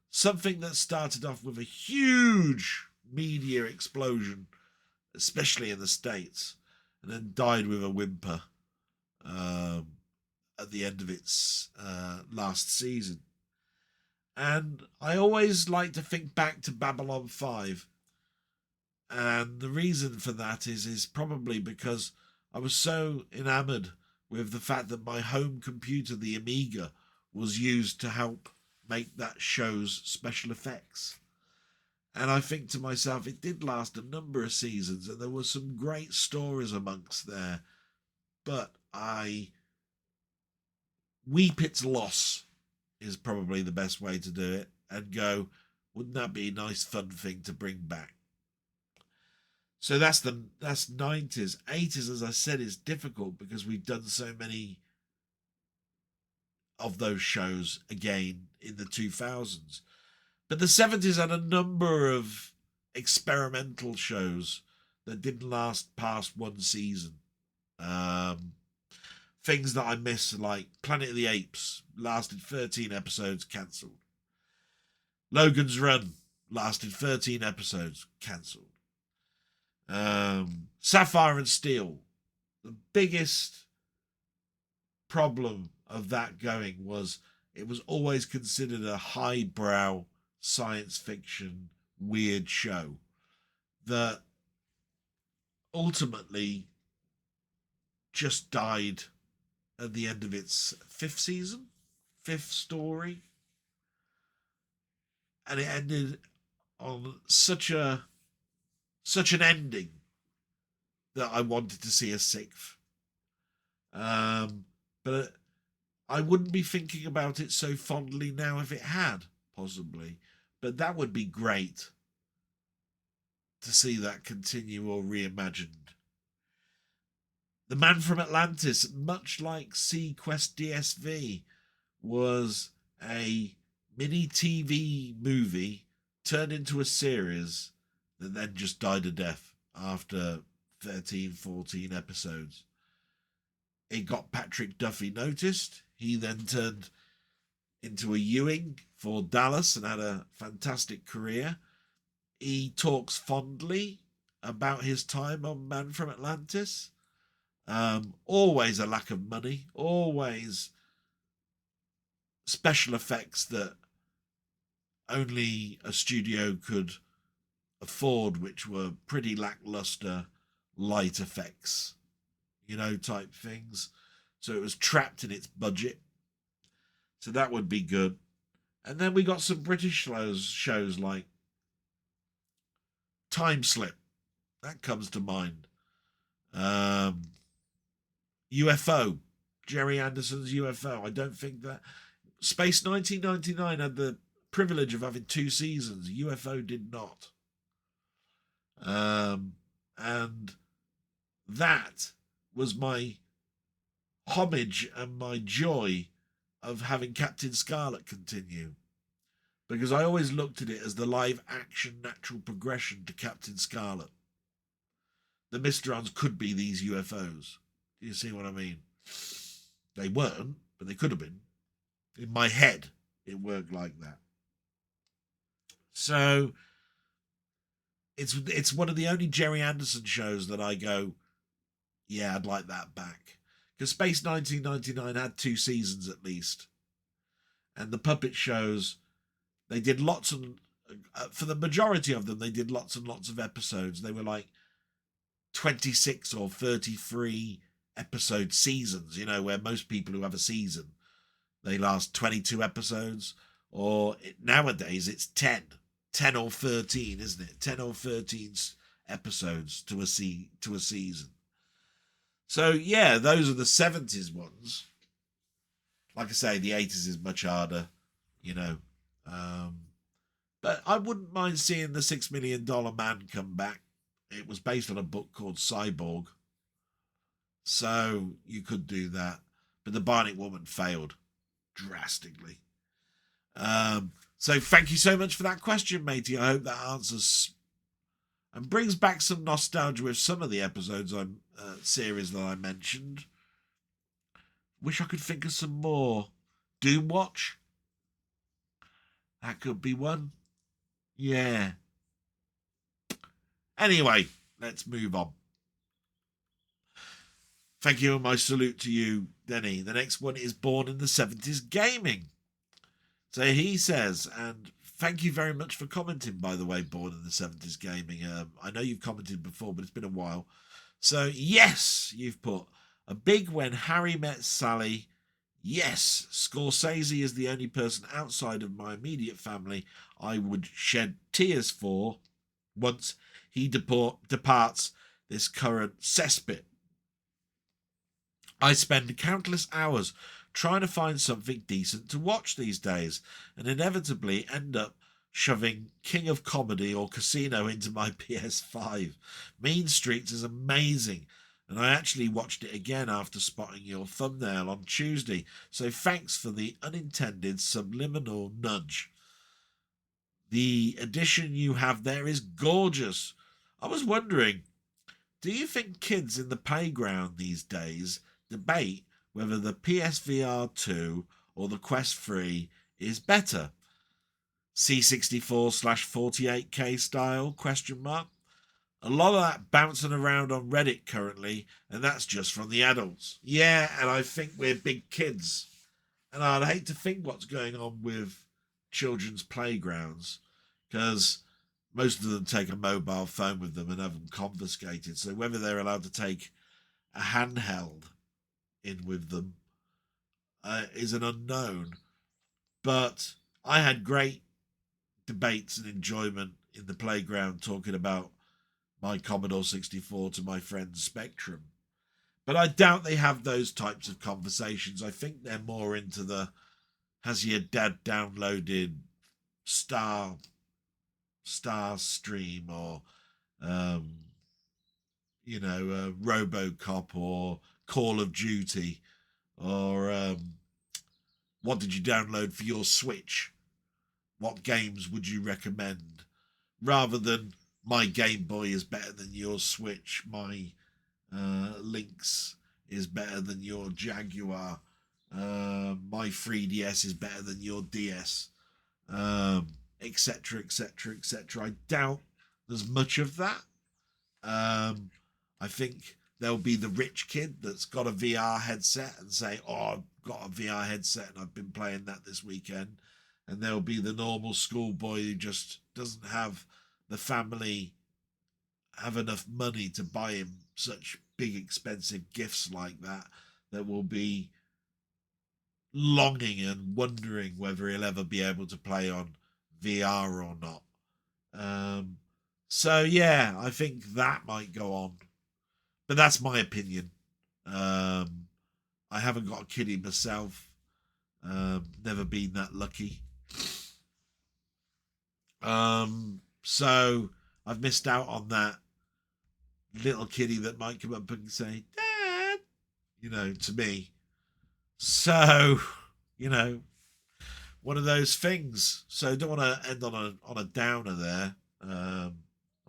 something that started off with a huge media explosion, especially in the States, and then died with a whimper at the end of its last season. And I always like to think back to Babylon 5. And the reason for that is probably because I was so enamored with the fact that my home computer, the Amiga, was used to help make that show's special effects. And I think to myself, it did last a number of seasons, and there were some great stories amongst there. But I weep its loss is probably the best way to do it, and go, wouldn't that be a nice fun thing to bring back? So that's 90s. 80s, as I said, is difficult because we've done so many of those shows again in the 2000s. But the 70s had a number of experimental shows that didn't last past one season. Things that I miss, like Planet of the Apes, lasted 13 episodes, cancelled. Logan's Run lasted 13 episodes, cancelled. Sapphire and Steel, the biggest problem of that going was it was always considered a highbrow science fiction weird show that ultimately just died at the end of its fifth story, and it ended on such an ending that I wanted to see a sixth. But I wouldn't be thinking about it so fondly now if it had, possibly. But that would be great to see that continue or reimagined. The Man from Atlantis, much like SeaQuest DSV, was a mini TV movie turned into a series that then just died a death after 13, 14 episodes. It got Patrick Duffy noticed. He then turned into a Ewing for Dallas and had a fantastic career. He talks fondly about his time on Man from Atlantis. Always a lack of money, always special effects that only a studio could afford, which were pretty lackluster light effects, type things. So it was trapped in its budget. So that would be good. And then we got some British shows like Time Slip. That comes to mind. UFO. Jerry Anderson's UFO. I don't think that... Space 1999 had the privilege of having 2 seasons. UFO did not. And that was my homage and my joy of having Captain Scarlet continue, because I always looked at it as the live action natural progression to Captain Scarlet. The Mysterons could be these UFOs. Do you see what I mean? They weren't, but they could have been. In my head, it worked like that. So it's one of the only Jerry Anderson shows that I go, yeah, I'd like that back. Because Space 1999 had 2 seasons at least. And the puppet shows, they did lots of... for the majority of them, they did lots and lots of episodes. They were like 26 or 33 episode seasons, where most people who have a season, they last 22 episodes. Or nowadays, it's 10 or 13, isn't it? 10 or 13 episodes to a season. So, yeah, those are the 70s ones. Like I say, the 80s is much harder, But I wouldn't mind seeing the $6 Million Man come back. It was based on a book called Cyborg. So you could do that. But the Bionic Woman failed drastically. So thank you so much for that question, matey. I hope that answers and brings back some nostalgia with some of the episodes series that I mentioned. Wish I could think of some more. Doom Watch? That could be one. Yeah. Anyway, let's move on. Thank you and my salute to you, Denny. The next one is Born in the 70s Gaming. So he says, and thank you very much for commenting, by the way, Born in the 70s Gaming. I know you've commented before, but it's been a while. So, yes, you've put a big when Harry met Sally. Yes, Scorsese is the only person outside of my immediate family I would shed tears for once he departs this current cesspit. I spend countless hours trying to find something decent to watch these days, and inevitably end up shoving King of Comedy or Casino into my PS5. Mean Streets is amazing, and I actually watched it again after spotting your thumbnail on Tuesday, so thanks for the unintended subliminal nudge. The addition you have there is gorgeous. I was wondering, do you think kids in the playground these days debate whether the PSVR 2 or the Quest 3 is better? C64/48K style? Question mark. A lot of that bouncing around on Reddit currently, and that's just from the adults. Yeah, and I think we're big kids. And I'd hate to think what's going on with children's playgrounds, because most of them take a mobile phone with them and have them confiscated. So whether they're allowed to take a handheld in with them is an unknown. But I had great debates and enjoyment in the playground talking about my Commodore 64 to my friend Spectrum. But I doubt they have those types of conversations. I think they're more into the, has your dad downloaded Star Stream or RoboCop or Call of Duty, or what did you download for your Switch? What games would you recommend? Rather than my Game Boy is better than your Switch, my Lynx is better than your Jaguar, my 3DS is better than your DS, etc., etc., etc. I doubt there's much of that. I think there'll be the rich kid that's got a VR headset and say, oh, I've got a VR headset and I've been playing that this weekend. And there'll be the normal schoolboy who just doesn't have the family have enough money to buy him such big expensive gifts like that, that will be longing and wondering whether he'll ever be able to play on VR or not. So yeah, I think that might go on, but that's my opinion. I haven't got a kiddie myself. Never been that lucky. So I've missed out on that little kiddie that might come up and say, Dad, to me. So, one of those things. So don't want to end on a downer there. I'm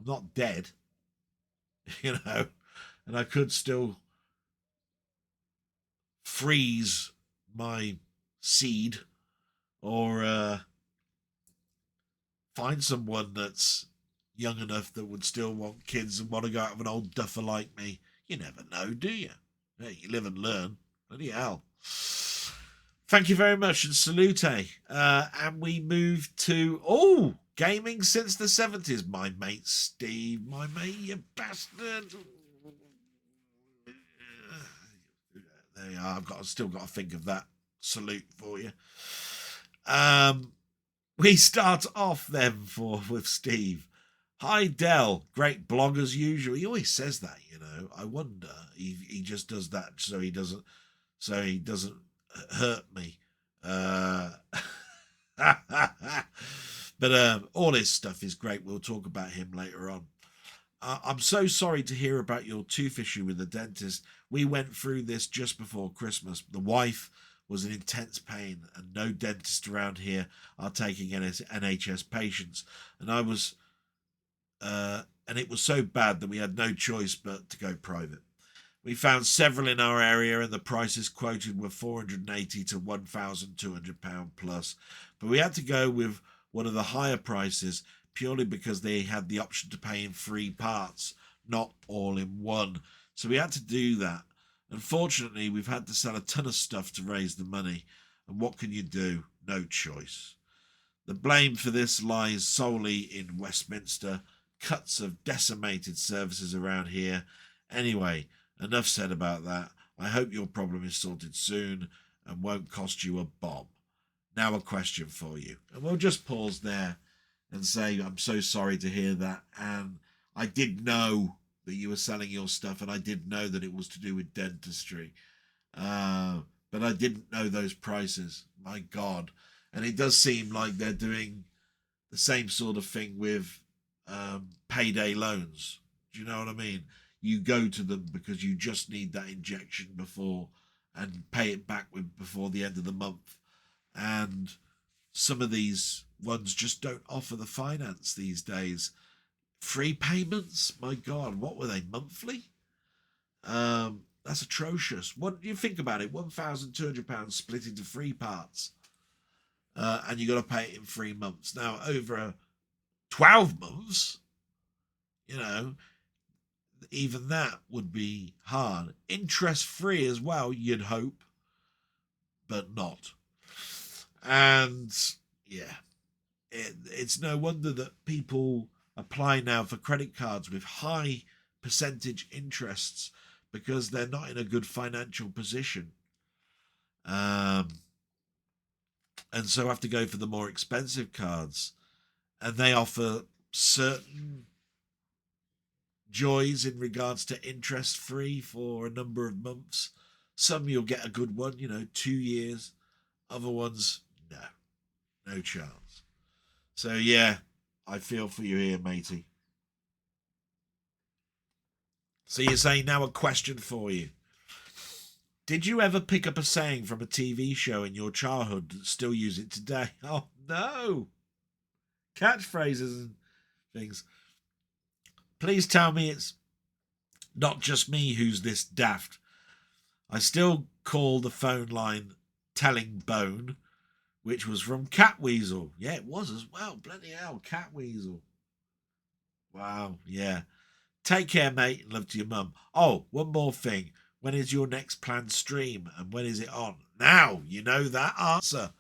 not dead, and I could still freeze my seed, or find someone that's young enough that would still want kids and want to go out with an old duffer like me. You never know, do you? Hey, you live and learn. Bloody hell. Thank you very much, and salute. And we move to, gaming since the 70s. My mate Steve, my mate, you bastard. There you are. Still got to think of that salute for you. We start off then with Steve. Hi Del, great blog as usual. He always says that, I wonder he just does that so he doesn't hurt me. But all his stuff is great. We'll talk about him later on. I'm so sorry to hear about your tooth issue with the dentist. We went through this just before Christmas. The wife was in intense pain, and no dentist around here are taking NHS patients. And it was so bad that we had no choice but to go private. We found several in our area, and the prices quoted were £480 to £1,200 plus. But we had to go with one of the higher prices purely because they had the option to pay in 3 parts, not all in one. So we had to do that. Unfortunately, we've had to sell a ton of stuff to raise the money. And what can you do? No choice. The blame for this lies solely in Westminster. Cuts have decimated services around here. Anyway, enough said about that. I hope your problem is sorted soon. and won't cost you a bomb. Now a question for you. And we'll just pause there and say, I'm so sorry to hear that. And I did know that you were selling your stuff, and I did know that it was to do with dentistry. But I didn't know those prices. My God. And it does seem like they're doing the same sort of thing with payday loans. Do you know what I mean? You go to them because you just need that injection before and pay it back before the end of the month. And some of these ones just don't offer the finance these days. Free payments? My God, what were they, monthly? That's atrocious. What do you think about it? £1,200 split into 3 parts. And you got to pay it in 3 months. Now, over 12 months, you know, even that would be hard. Interest free as well, you'd hope, but not. And yeah, it's no wonder that people apply now for credit cards with high percentage interests, because they're not in a good financial position. And so have to go for the more expensive cards. And they offer certain joys in regards to interest free for a number of months. Some you'll get a good one, 2 years. Other ones, no chance. So yeah, I feel for you here, matey. So you're saying, now a question for you. Did you ever pick up a saying from a TV show in your childhood and still use it today? Oh, no. Catchphrases and things. Please tell me it's not just me who's this daft. I still call the phone line Telling Bone, which was from Catweasel. Yeah, it was as well. Bloody hell, Catweasel. Wow, yeah. Take care, mate, and love to your mum. Oh, one more thing. When is your next planned stream, and when is it on? Now, you know that answer.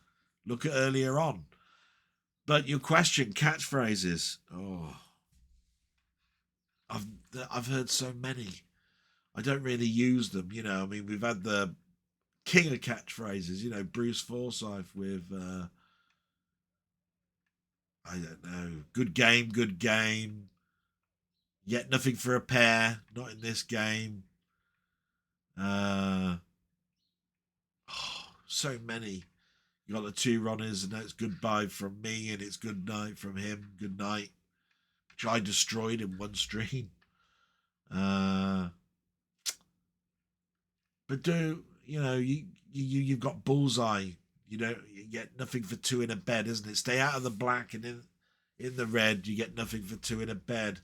Look at earlier on. But your question, catchphrases. Oh, I've heard so many. I don't really use them, I mean, we've had the king of catchphrases, Bruce Forsyth with, I don't know, good game. Yet nothing for a pair, not in this game. So many. You got the 2 runners, and that's goodbye from me, and it's good night from him. Good night, which I destroyed in one stream. But you've got bullseye. You get nothing for 2 in a bed, isn't it? Stay out of the black, and in the red, you get nothing for 2 in a bed.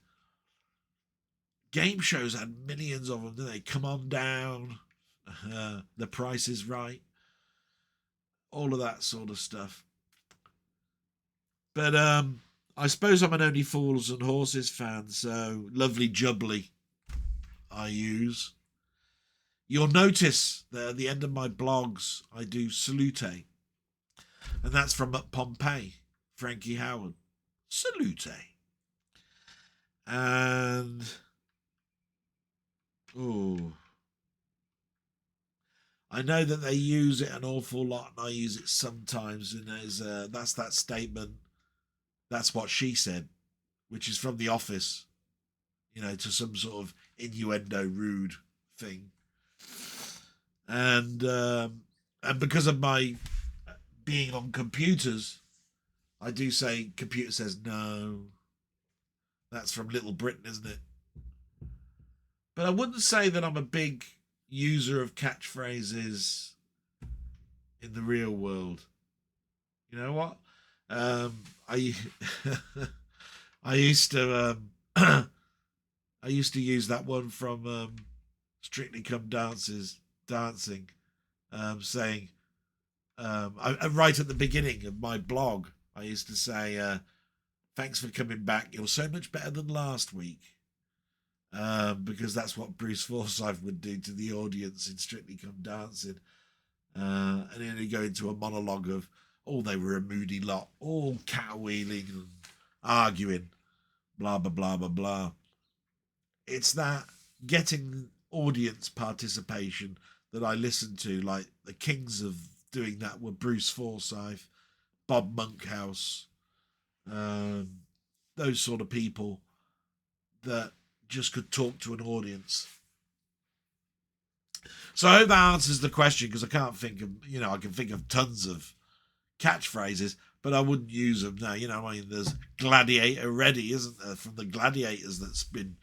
Game shows had millions of them, didn't they? Come on down. The Price is Right. All of that sort of stuff. But I suppose I'm an Only Fools and Horses fan, so lovely jubbly I use. You'll notice that at the end of my blogs, I do salute. And that's from Pompeii, Frankie Howard. Salute. And I know that they use it an awful lot, and I use it sometimes, and that's that statement, that's what she said, which is from The Office, to some sort of innuendo, rude thing. And because of my being on computers, I do say, computer says no. That's from Little Britain, isn't it? But I wouldn't say that I'm a big user of catchphrases in the real world. You know what? I used to use that one from Strictly Come Dancing, saying, right at the beginning of my blog, I used to say, thanks for coming back. You're so much better than last week. Because that's what Bruce Forsyth would do to the audience in Strictly Come Dancing. And then he'd go into a monologue of, they were a moody lot, all catwheeling and arguing, blah, blah, blah, blah, blah. It's that getting audience participation that I listened to, like the kings of doing that, were Bruce Forsyth, Bob Monkhouse, those sort of people that just could talk to an audience. So I hope that answers the question, because I can't think of, I can think of tons of catchphrases, but I wouldn't use them now. I mean, there's Gladiator Ready, isn't there, from the Gladiators, that's been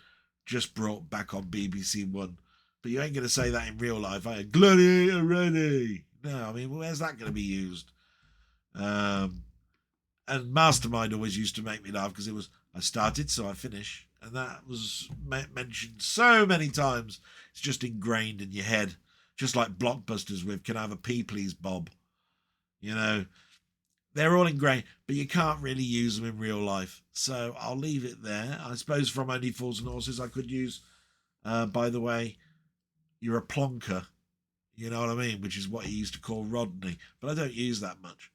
just brought back on BBC One. But you ain't going to say that in real life, are you? Gladiator Ready. No, I mean, where's that going to be used? And Mastermind always used to make me laugh, because it was, I started, so I finish. And that was mentioned so many times. It's just ingrained in your head. Just like blockbusters with, can I have a pee, please, Bob? They're all ingrained, but you can't really use them in real life. So I'll leave it there. I suppose from Only Fools and Horses I could use, by the way, you're a plonker. You know what I mean? Which is what he used to call Rodney. But I don't use that much.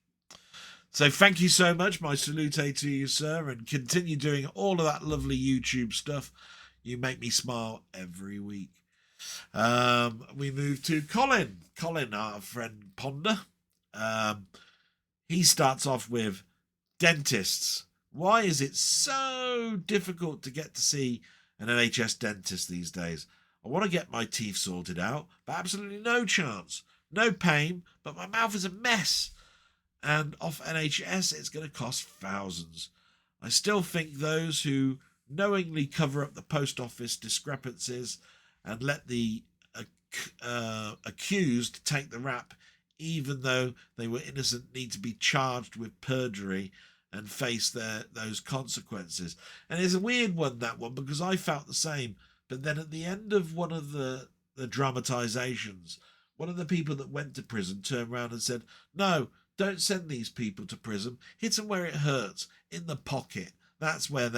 So thank you so much. My salute to you, sir. And continue doing all of that lovely YouTube stuff. You make me smile every week. We move to Colin. Colin, our friend Ponder. He starts off with dentists. Why is it so difficult to get to see an NHS dentist these days? I want to get my teeth sorted out, but absolutely no chance. No pain, but my mouth is a mess. And off NHS, it's going to cost thousands. I still think those who knowingly cover up the post office discrepancies and let the accused take the rap, even though they were innocent, need to be charged with perjury and face those consequences. And it's a weird one, that one, because I felt the same. But then at the end of one of the dramatisations, one of the people that went to prison turned around and said, no, don't send these people to prison. Hit them where it hurts, in the pocket. That's where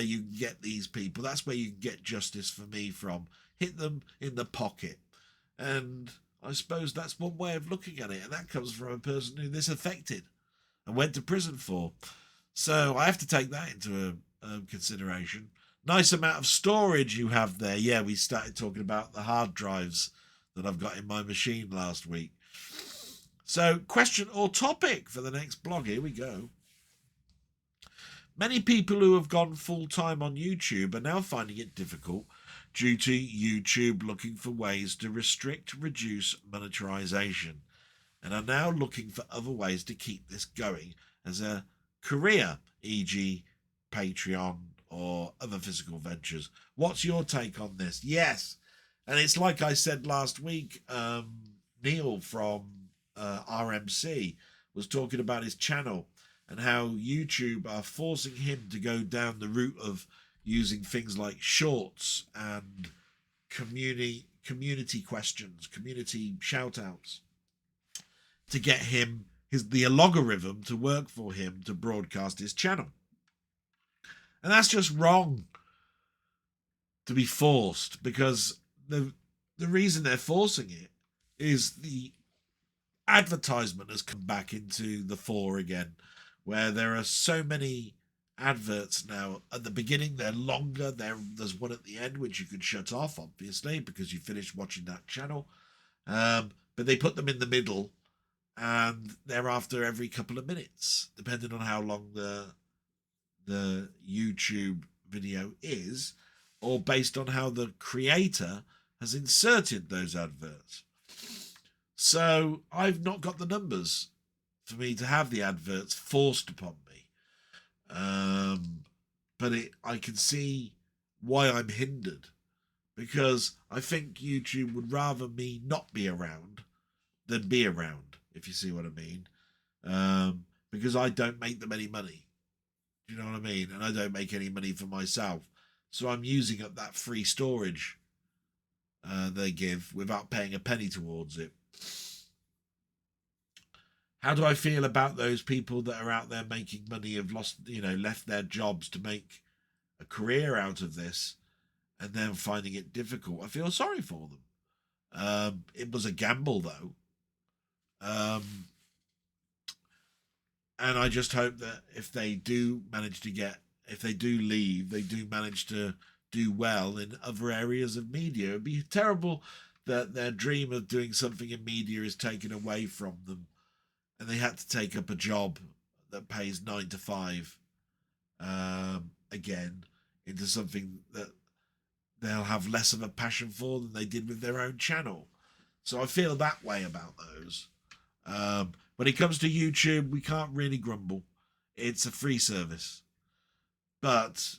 you can get these people. That's where you can get justice for me from. Hit them in the pocket. And I suppose that's one way of looking at it. And that comes from a person who this affected and went to prison for. So I have to take that into consideration. Nice amount of storage you have there. Yeah, we started talking about the hard drives that I've got in my machine last week. So, question or topic for the next blog. Here we go. Many people who have gone full-time on YouTube are now finding it difficult due to YouTube looking for ways to reduce monetization, and are now looking for other ways to keep this going as a career, e.g. Patreon or other physical ventures. What's your take on this? Yes. And it's like I said last week, Neil from RMC was talking about his channel and how YouTube are forcing him to go down the route of using things like shorts and community questions, community shout outs to get him the algorithm to work for him to broadcast his channel. And that's just wrong to be forced, because the reason they're forcing it is the advertisement has come back into the fore again, where there are so many adverts now. At the beginning, they're longer. There's one at the end which you can shut off, obviously, because you finished watching that channel. But they put them in the middle, and they're after every couple of minutes, depending on how long the YouTube video is, or based on how the creator has inserted those adverts. So I've not got the numbers for me to have the adverts forced upon me. But I can see why I'm hindered, because I think YouTube would rather me not be around than be around, if you see what I mean. Because I don't make them any money. Do you know what I mean? And I don't make any money for myself. So I'm using up that free storage they give without paying a penny towards it. How do I feel about those people that are out there making money, have left their jobs to make a career out of this and then finding it difficult? I feel sorry for them. It was a gamble, though. And I just hope that if they do manage to if they do leave, they do manage to do well in other areas of media. It'd be terrible that their dream of doing something in media is taken away from them, and they had to take up a job that pays 9 to 5 again, into something that they'll have less of a passion for than they did with their own channel. So I feel that way about those. When it comes to YouTube, we can't really grumble. It's a free service. But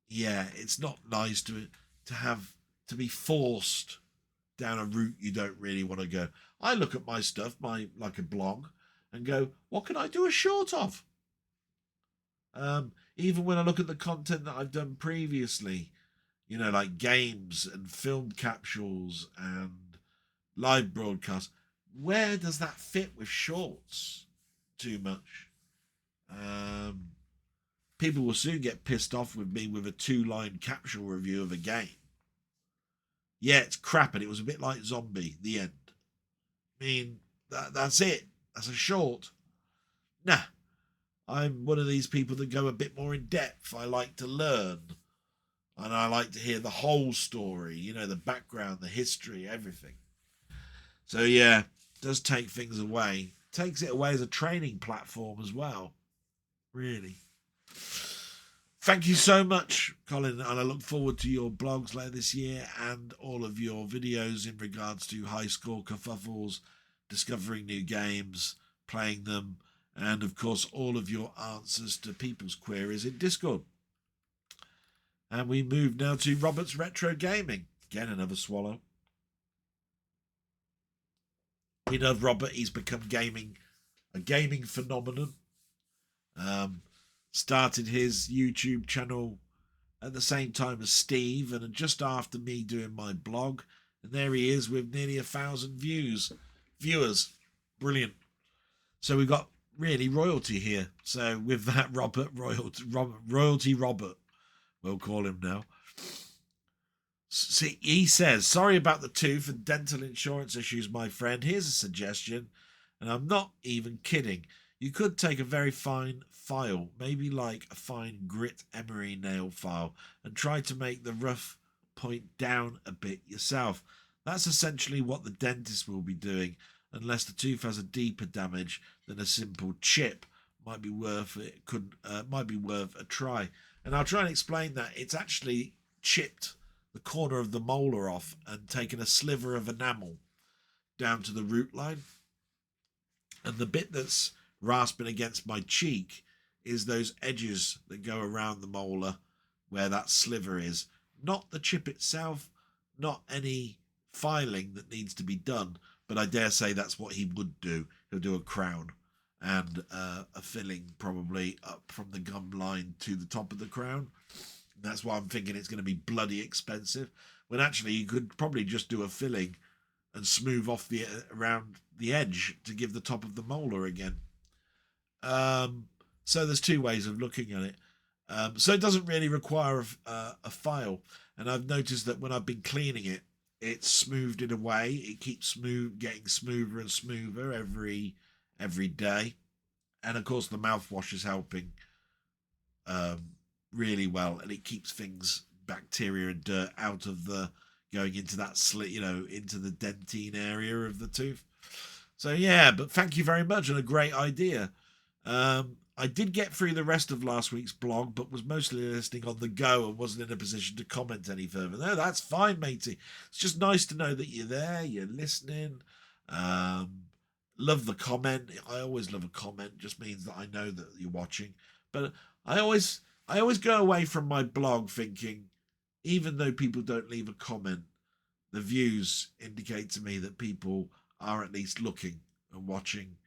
yeah, it's not nice to have to be forced down a route you don't really want to go. I look at my stuff, like a blog, and go, what can I do a short of? Even when I look at the content that I've done previously, you know, like games and filmed capsules and live broadcasts, where does that fit with shorts? Too much. People will soon get pissed off with me with a 2-line capsule review of a game. Yeah, it's crap, and it was a bit like Zombie, the end. I mean, that's it. That's a short. Nah, I'm one of these people that go a bit more in depth. I like to learn, and I like to hear the whole story, you know, the background, the history, everything. So yeah, it does take things away. Takes it away as a training platform as well. Really. Thank you so much, Colin, and I look forward to your blogs later this year and all of your videos in regards to high score kerfuffles, discovering new games, playing them, and of course all of your answers to people's queries in Discord. And we move now to Robert's Retro Gaming. Again, another swallow. We know Robert, he's become a gaming phenomenon. Started his YouTube channel at the same time as Steve, and just after me doing my blog, and there he is with nearly 1,000 viewers. Brilliant. So we've got really royalty here. So with that, royalty Robert, we'll call him now. See, he says, sorry about the tooth and dental insurance issues, my friend. Here's a suggestion, and I'm not even kidding. You could take a very fine file, maybe like a fine grit emery nail file, and try to make the rough point down a bit yourself. That's essentially what the dentist will be doing, unless the tooth has a deeper damage than a simple chip. Might be worth a try. And I'll try and explain that. It's actually chipped the corner of the molar off and taken a sliver of enamel down to the root line. And the bit that's rasping against my cheek is those edges that go around the molar where that sliver is. Not the chip itself, not any filing that needs to be done, but I dare say that's what he would do. He'll do a crown and a filling probably up from the gum line to the top of the crown. That's why I'm thinking it's going to be bloody expensive, when actually you could probably just do a filling and smooth off the around the edge to give the top of the molar again. So there's two ways of looking at it. So it doesn't really require a file, and I've noticed that when I've been cleaning it, it's smoothed it away. It keeps getting smoother and smoother every day, and of course the mouthwash is helping really well, and it keeps things, bacteria and dirt, out of the going into that slit, you know, into the dentine area of the tooth. So yeah, but thank you very much, and a great idea. I did get through the rest of last week's blog, but was mostly listening on the go and wasn't in a position to comment any further. No, that's fine, matey. It's just nice to know that you're there, you're listening. Love the comment. I always love a comment. Just means that I know that you're watching. But I always go away from my blog thinking, even though people don't leave a comment, the views indicate to me that people are at least looking and watching.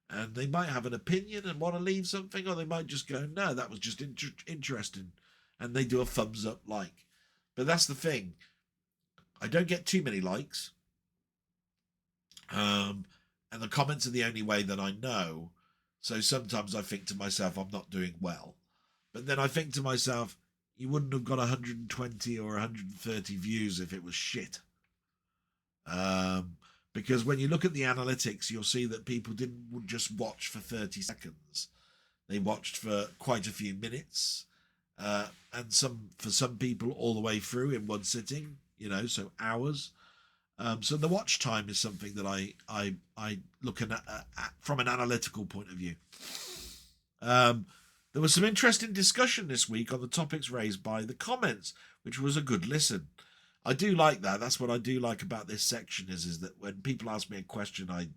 And they might have an opinion and want to leave something, or they might just go, no, that was just interesting. And they do a thumbs up like. But that's the thing. I don't get too many likes. And the comments are the only way that I know. So sometimes I think to myself, I'm not doing well. But then I think to myself, you wouldn't have got 120 or 130 views if it was shit. Because when you look at the analytics, you'll see that people didn't just watch for 30 seconds. They watched for quite a few minutes. And for some people all the way through in one sitting, you know, so hours. So the watch time is something that I look at from an analytical point of view. There was some interesting discussion this week on the topics raised by the comments, which was a good listen. I do like that. That's what I do like about this section is that when people ask me a question, I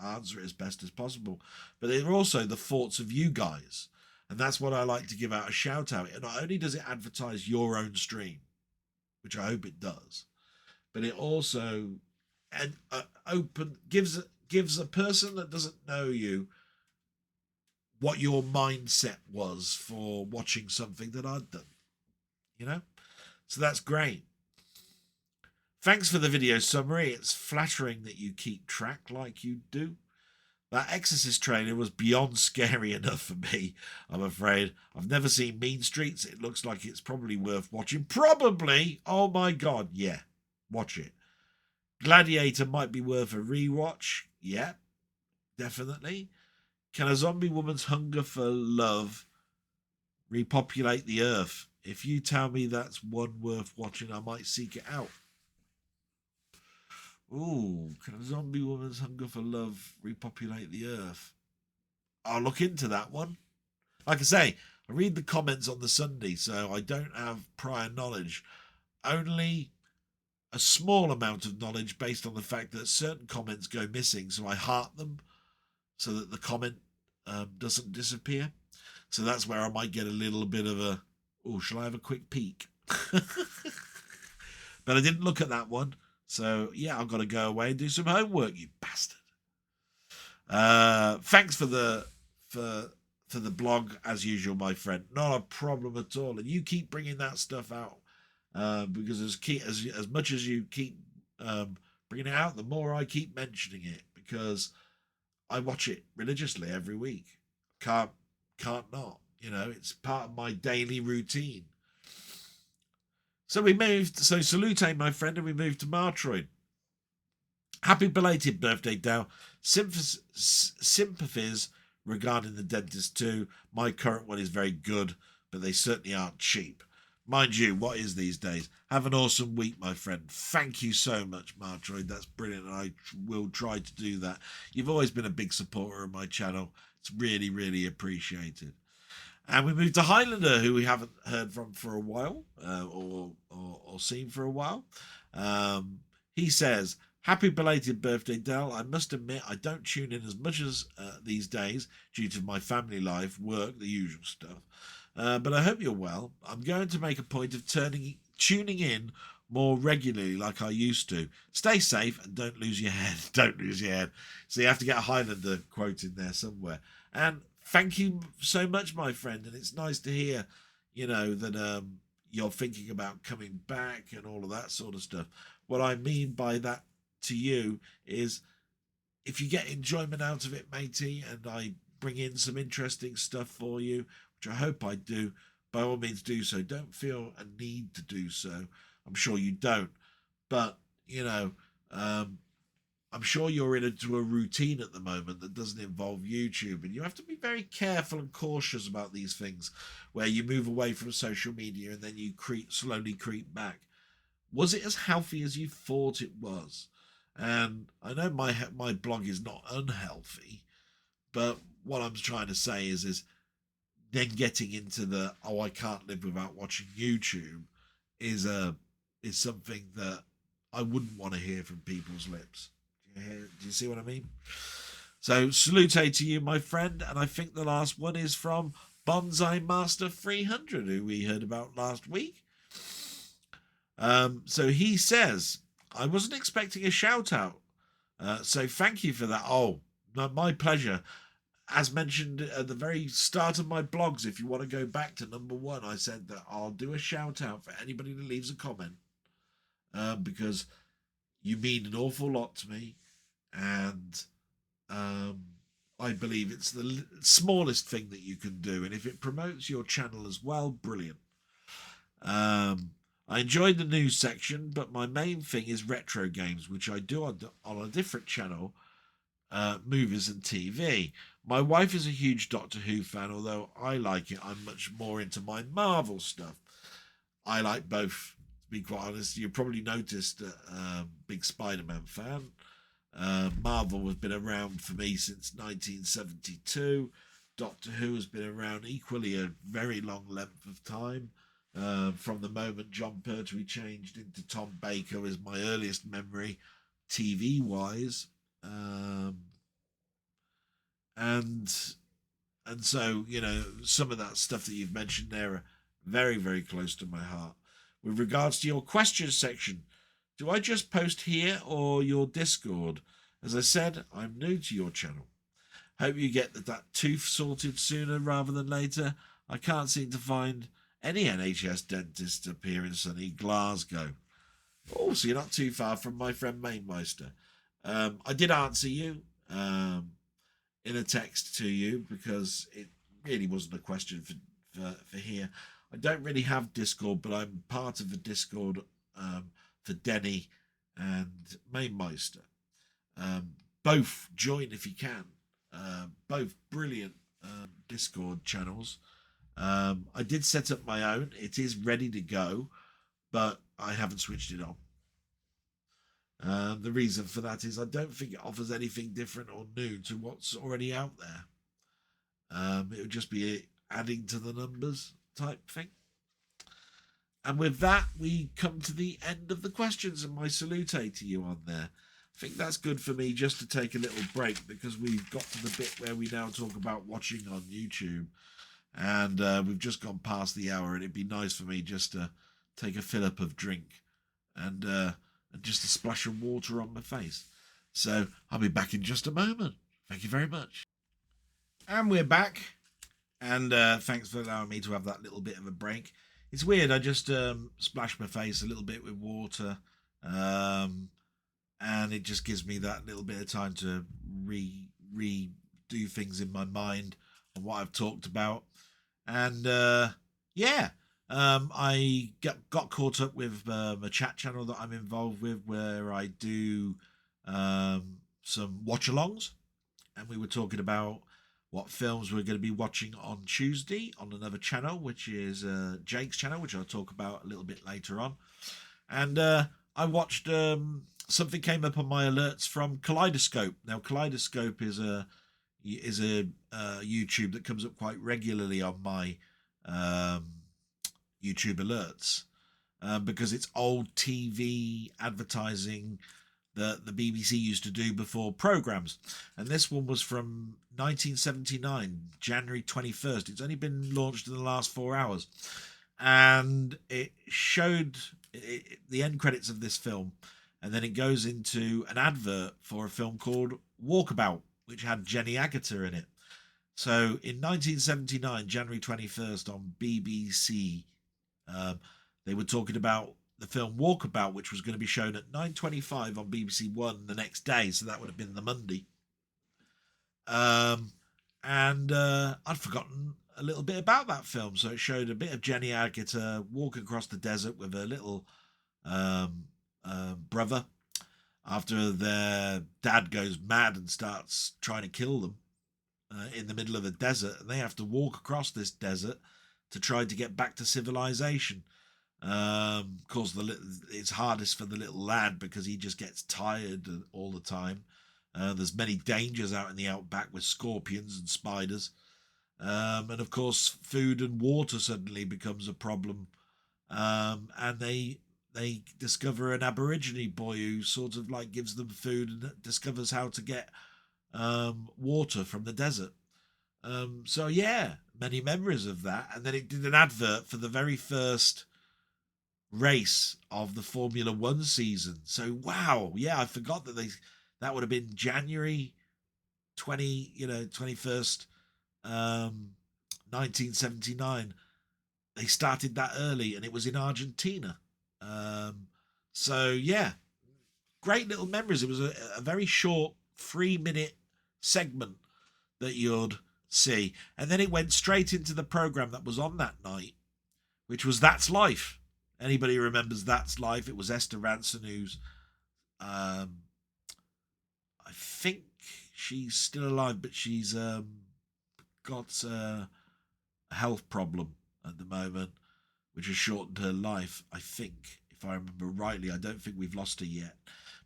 answer it as best as possible. But they're also the thoughts of you guys. And that's what I like to give out a shout out. And not only does it advertise your own stream, which I hope it does, but it also gives a person that doesn't know you what your mindset was for watching something that I'd done, so that's great. Thanks for the video summary. It's flattering that you keep track like you do. That Exorcist trailer was beyond scary enough for me, I'm afraid. I've never seen Mean Streets. It looks like it's probably worth watching. Probably. Oh my God. Yeah. Watch it. Gladiator might be worth a rewatch. Yeah. Definitely. Can a zombie woman's hunger for love repopulate the earth? If you tell me that's one worth watching, I might seek it out. Ooh, can a zombie woman's hunger for love repopulate the earth? I'll look into that one. Like I say, I read the comments on the Sunday, so I don't have prior knowledge. Only a small amount of knowledge based on the fact that certain comments go missing, so I heart them so that the comment doesn't disappear. So that's where I might get a little bit of a, oh, shall I have a quick peek? But I didn't look at that one. So, yeah, I've got to go away and do some homework, you bastard. Thanks for the blog, as usual, my friend. Not a problem at all. And you keep bringing that stuff out. Because as much as you keep bringing it out, the more I keep mentioning it. Because I watch it religiously every week. Can't not. It's part of my daily routine. So salute, my friend, and we moved to Martroyd. Happy belated birthday, Dal. Sympathies regarding the dentist too. My current one is very good, but they certainly aren't cheap. Mind you, what is these days? Have an awesome week, my friend. Thank you so much, Martroyd. That's brilliant, and I will try to do that. You've always been a big supporter of my channel. It's really, really appreciated. And we moved to Highlander, who we haven't heard from for a while, or seen for a while. He says, happy belated birthday, Del. I must admit I don't tune in as much as these days due to my family life, work, the usual stuff. But I hope you're well. I'm going to make a point of tuning in more regularly like I used to. Stay safe and don't lose your head. Don't lose your head. So you have to get a Highlander quote in there somewhere. And thank you so much, my friend. And it's nice to hear, that you're thinking about coming back and all of that sort of stuff. What I mean by that to you is if you get enjoyment out of it, matey, and I bring in some interesting stuff for you, which I hope I do, by all means do so. Don't feel a need to do so. I'm sure you don't. But, I'm sure you're into a routine at the moment that doesn't involve YouTube, and you have to be very careful and cautious about these things where you move away from social media and then you slowly creep back. Was it as healthy as you thought it was? And I know my blog is not unhealthy, but what I'm trying to say is then getting into the, I can't live without watching YouTube is something that I wouldn't want to hear from people's lips. Do you see what I mean? So salute to you, my friend. And I think the last one is from Bonsai Master 300, who we heard about last week. So he says, I wasn't expecting a shout out. So thank you for that. Oh, my pleasure. As mentioned at the very start of my blogs, if you want to go back to number 1, I said that I'll do a shout out for anybody that leaves a comment, because you mean an awful lot to me, and I believe it's the smallest thing that you can do, and if it promotes your channel as well, brilliant. I enjoyed the news section, but my main thing is retro games, which I do on a different channel, movies and TV. My wife is a huge Doctor Who fan, although I like it. I'm much more into my Marvel stuff. I like both to be quite honest. You probably noticed big Spider-Man fan. Marvel has been around for me since 1972. Doctor Who has been around equally a very long length of time. From the moment John Pertwee changed into Tom Baker is my earliest memory, TV-wise. And so, you know, some of that stuff that you've mentioned there are very, very close to my heart. With regards to your questions section, do I just post here or your Discord? As I said, I'm new to your channel. Hope you get that tooth sorted sooner rather than later. I can't seem to find any NHS dentist appear in sunny Glasgow. Oh, so you're not too far from my friend Mainmeister. I did answer you in a text to you because it really wasn't a question for here. I don't really have Discord, but I'm part of a Discord for Denny and Mainmeister. Both join if you can. Both brilliant Discord channels. I did set up my own. It is ready to go, but I haven't switched it on. The reason for that is I don't think it offers anything different or new to what's already out there. It would just be adding to the numbers type thing. And with that, we come to the end of the questions and my salute to you on there. I think that's good for me just to take a little break because we've got to the bit where we now talk about watching on YouTube. And we've just gone past the hour, and it'd be nice for me just to take a fill up of drink and just a splash of water on my face. So I'll be back in just a moment. Thank you very much. And we're back. And thanks for allowing me to have that little bit of a break. It's weird. I just splashed my face a little bit with water. And it just gives me that little bit of time to redo things in my mind on what I've talked about. And I got caught up with a chat channel that I'm involved with where I do some watch-alongs, and we were talking about what films we're going to be watching on Tuesday on another channel, which is Jake's channel, which I'll talk about a little bit later on. And I watched something came up on my alerts from Kaleidoscope. Now, Kaleidoscope is a YouTube that comes up quite regularly on my YouTube alerts because it's old TV advertising that the BBC used to do before programmes. And this one was from 1979, January 21st. It's only been launched in the last 4 hours. And it showed the end credits of this film. And then it goes into an advert for a film called Walkabout, which had Jenny Agutter in it. So in 1979, January 21st on BBC, they were talking about the film Walkabout, which was going to be shown at 9:25 on BBC One the next day. So that would have been the Monday. And I'd forgotten a little bit about that film. So it showed a bit of Jenny Agutter walking across the desert with her little brother after their dad goes mad and starts trying to kill them in the middle of the desert, and they have to walk across this desert to try to get back to civilization. Of course, it's hardest for the little lad because he just gets tired all the time. There's many dangers out in the outback with scorpions and spiders. And of course, food and water suddenly becomes a problem. And they discover an Aborigine boy who sort of like gives them food and discovers how to get water from the desert. So yeah, many memories of that. And then it did an advert for the very first race of the Formula One season. So wow, yeah, I forgot that would have been January 21st, 1979. They started that early, and it was in Argentina. So yeah, great little memories. It was a very short 3-minute segment that you'd see, and then it went straight into the program that was on that night, which was That's Life. Anybody remembers That's Life? It was Esther Ranson, who's I think she's still alive, but she's got a health problem at the moment, which has shortened her life, I think, if I remember rightly. I don't think we've lost her yet.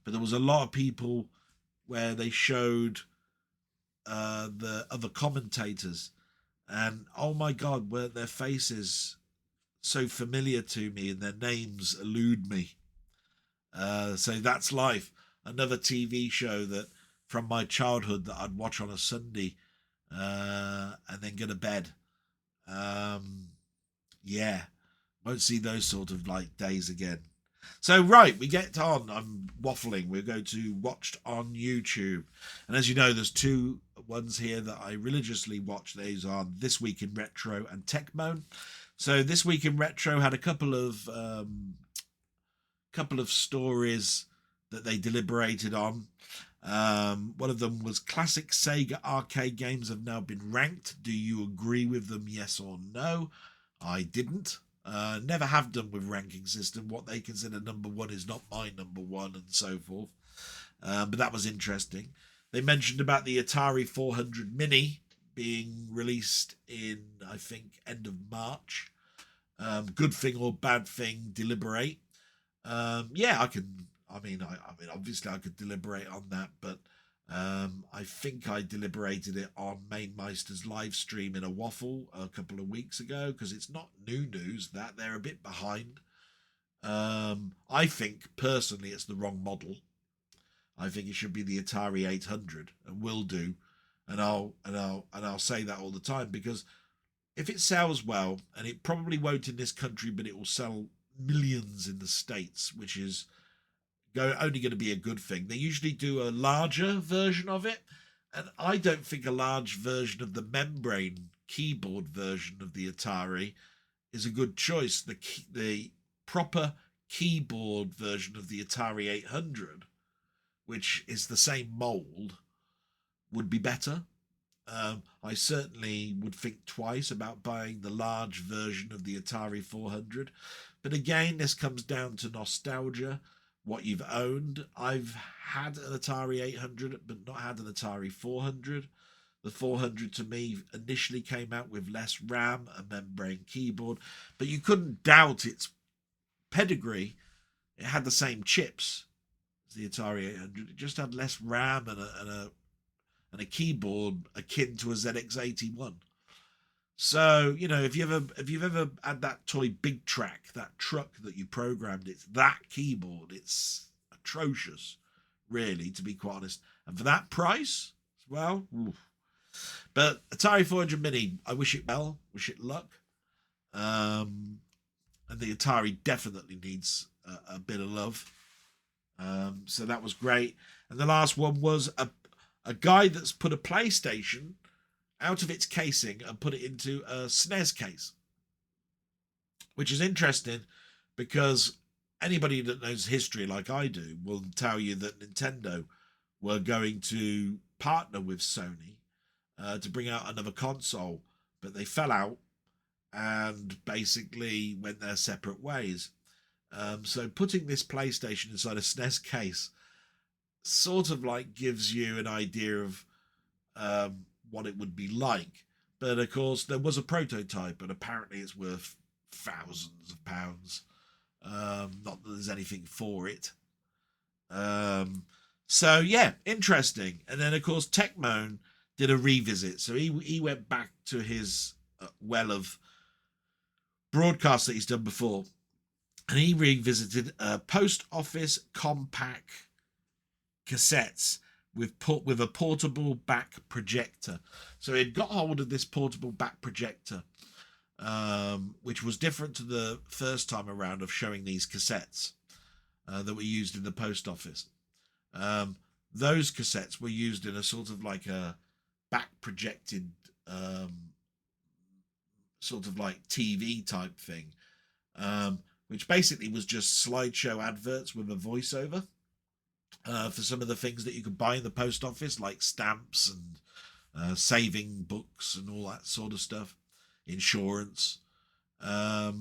But there was a lot of people where they showed the other commentators, and oh my God, were their faces so familiar to me and their names elude me. So that's life. Another TV show that from my childhood that I'd watch on a Sunday and then go to bed. Yeah, won't see those sort of like days again. So right, we get on. I'm waffling. We're going to watched on YouTube, and as you know, there's two ones here that I religiously watch. These are This Week in Retro and Techmoan. So This Week in Retro had a couple of stories that they deliberated on. One of them was classic Sega arcade games have now been ranked. Do you agree with them, yes or no? I didn't. Never have done with ranking system. What they consider number one is not my number one, and so forth. But that was interesting. They mentioned about the Atari 400 Mini being released in, I think, end of March. Good thing or bad thing, deliberate. Yeah, I can. I mean, obviously I could deliberate on that, but I think I deliberated it on Mainmeister's live stream in a waffle a couple of weeks ago, because it's not new news that they're a bit behind. I think personally it's the wrong model. I think it should be the Atari 800, and will do, and I'll say that all the time, because if it sells well, and it probably won't in this country, but it will sell millions in the States, which is only going to be a good thing. They usually do a larger version of it, and I don't think a large version of the membrane keyboard version of the Atari is a good choice. The proper keyboard version of the Atari 800, which is the same mold, would be better. I certainly would think twice about buying the large version of the Atari 400. But again, this comes down to nostalgia, what you've owned. I've had an Atari 800, but not had an Atari 400. The 400 to me initially came out with less RAM, a membrane keyboard, but you couldn't doubt its pedigree. It had the same chips as the Atari 800. It just had less RAM and a keyboard akin to a ZX81. So, you know, if you've ever had that toy Big Track, that truck that you programmed, it's that keyboard. It's atrocious, really, to be quite honest. And for that price, well, oof. But Atari 400 Mini, I wish it well, wish it luck. And the Atari definitely needs a bit of love. So that was great. And the last one was a guy that's put a PlayStation out of its casing and put it into a SNES case, which is interesting, because anybody that knows history like I do will tell you that Nintendo were going to partner with Sony to bring out another console, but they fell out and basically went their separate ways. So putting this PlayStation inside a SNES case sort of like gives you an idea of what it would be like. But of course there was a prototype, and apparently it's worth thousands of pounds. Not that there's anything for it. So yeah, interesting. And then of course Techmoan did a revisit, so he went back to his well of broadcasts that he's done before, and he revisited post office compact cassettes with a portable back projector. So he'd got hold of this portable back projector, which was different to the first time around of showing these cassettes that were used in the post office. Those cassettes were used in a sort of like a back projected sort of like TV type thing, which basically was just slideshow adverts with a voiceover. For some of the things that you could buy in the post office, like stamps and saving books and all that sort of stuff, insurance. But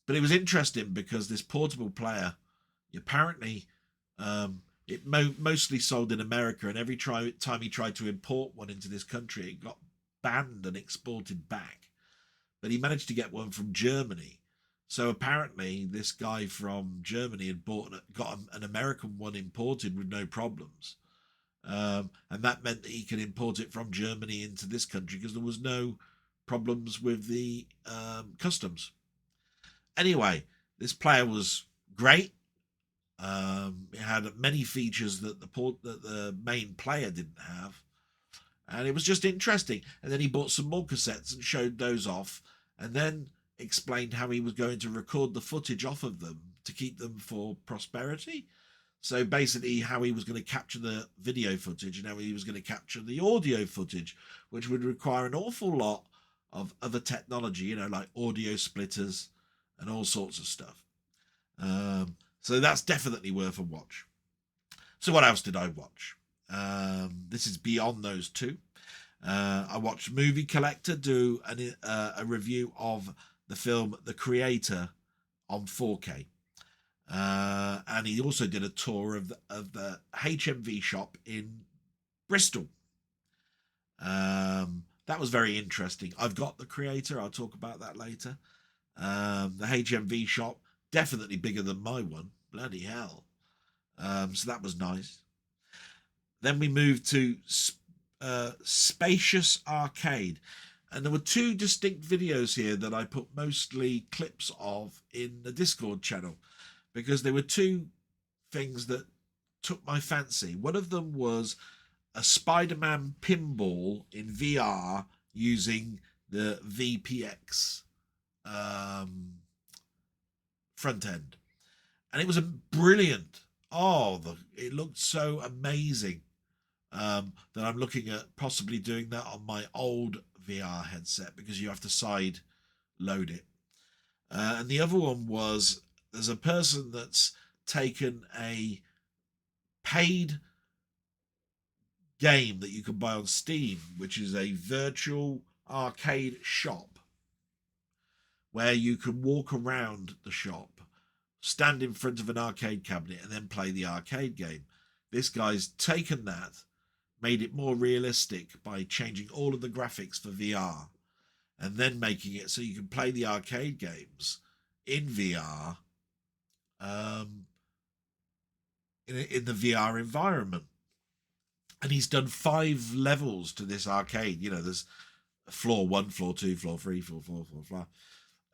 it was interesting because this portable player, apparently, it mostly sold in America, and every time he tried to import one into this country, it got banned and exported back. But he managed to get one from Germany. So apparently this guy from Germany had got an American one imported with no problems. And that meant that he could import it from Germany into this country because there was no problems with the customs. Anyway, this player was great. It had many features that the main player didn't have, and it was just interesting. And then he bought some more cassettes and showed those off, and then explained how he was going to record the footage off of them to keep them for prosperity. So basically how he was going to capture the video footage and how he was going to capture the audio footage, which would require an awful lot of other technology, you know, like audio splitters and all sorts of stuff. So that's definitely worth a watch. So what else did I watch? This is beyond those two. I watched Movie Collector do a review of the film The Creator on 4K. And he also did a tour of the HMV shop in Bristol. That was very interesting. I've got The Creator. I'll talk about that later. The HMV shop, definitely bigger than my one. Bloody hell. So that was nice. Then we moved to Spacious Arcade. And there were two distinct videos here that I put mostly clips of in the Discord channel, because there were two things that took my fancy. One of them was a Spider-Man pinball in VR using the VPX front end. And it was a brilliant. It looked so amazing that I'm looking at possibly doing that on my old VR headset, because you have to side load it. And the other one was, there's a person that's taken a paid game that you can buy on Steam, which is a virtual arcade shop where you can walk around the shop, stand in front of an arcade cabinet, and then play the arcade game. This guy's taken that, made it more realistic by changing all of the graphics for VR, and then making it so you can play the arcade games in VR, in the VR environment. And he's done 5 levels to this arcade. You know, there's floor 1, floor 2, floor 3, floor 4, floor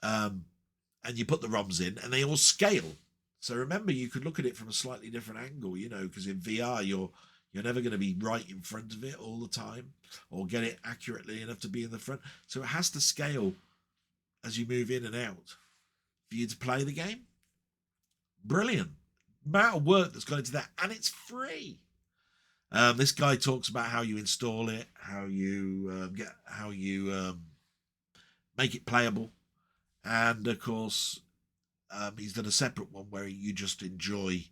5. And you put the ROMs in, and they all scale. So remember, you could look at it from a slightly different angle, you know, because in VR you're never going to be right in front of it all the time, or get it accurately enough to be in the front. So it has to scale as you move in and out for you to play the game. Brilliant amount of work that's gone into that, and it's free. This guy talks about how you install it, how you make it playable, and of course he's done a separate one where you just enjoy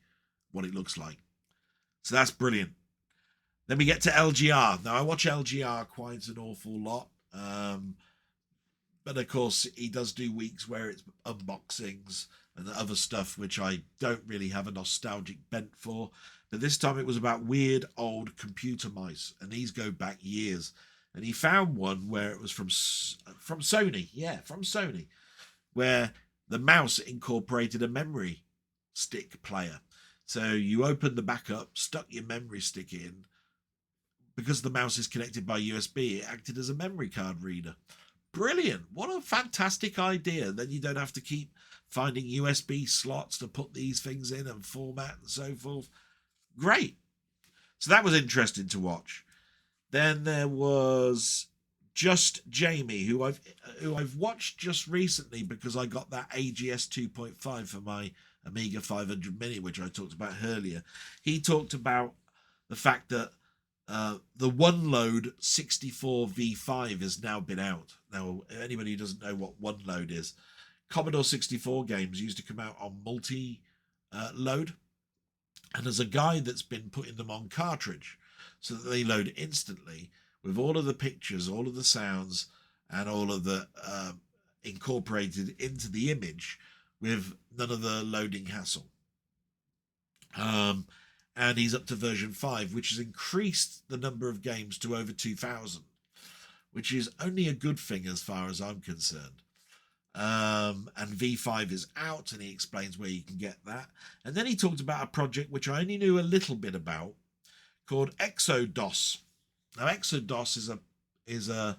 what it looks like. So that's brilliant. Then we get to LGR. Now I watch LGR quite an awful lot, but of course he does do weeks where it's unboxings and other stuff which I don't really have a nostalgic bent for. But this time it was about weird old computer mice, and these go back years. And he found one where it was from Sony, from Sony, where the mouse incorporated a memory stick player. So you opened the back up, stuck your memory stick in. Because the mouse is connected by USB, it acted as a memory card reader. Brilliant. What a fantastic idea. Then you don't have to keep finding USB slots to put these things in and format and so forth. Great. So that was interesting to watch. Then there was Just Jamie, who I've watched just recently because I got that AGS 2.5 for my Amiga 500 Mini, which I talked about earlier. He talked about the fact that the OneLoad 64 V5 has now been out. Now, anybody who doesn't know what OneLoad is, Commodore 64 games used to come out on multi-load. And there's a guy that's been putting them on cartridge so that they load instantly with all of the pictures, all of the sounds, and all of the incorporated into the image with none of the loading hassle. And he's up to version 5, which has increased the number of games to over 2,000, which is only a good thing as far as I'm concerned. and V5 is out, and he explains where you can get that. And then he talked about a project which I only knew a little bit about, called ExoDOS. Now, ExoDOS is a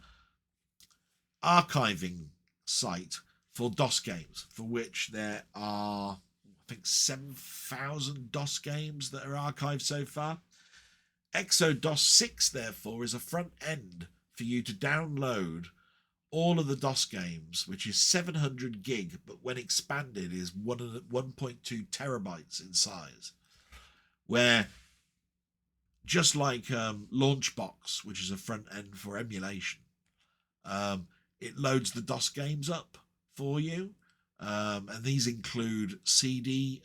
archiving site for DOS games, for which there are, I think, 7,000 DOS games that are archived so far. ExoDOS 6, therefore, is a front end for you to download all of the DOS games, which is 700 gig, but when expanded is 1.2 terabytes in size, where just like Launchbox, which is a front end for emulation, it loads the DOS games up for you, and these include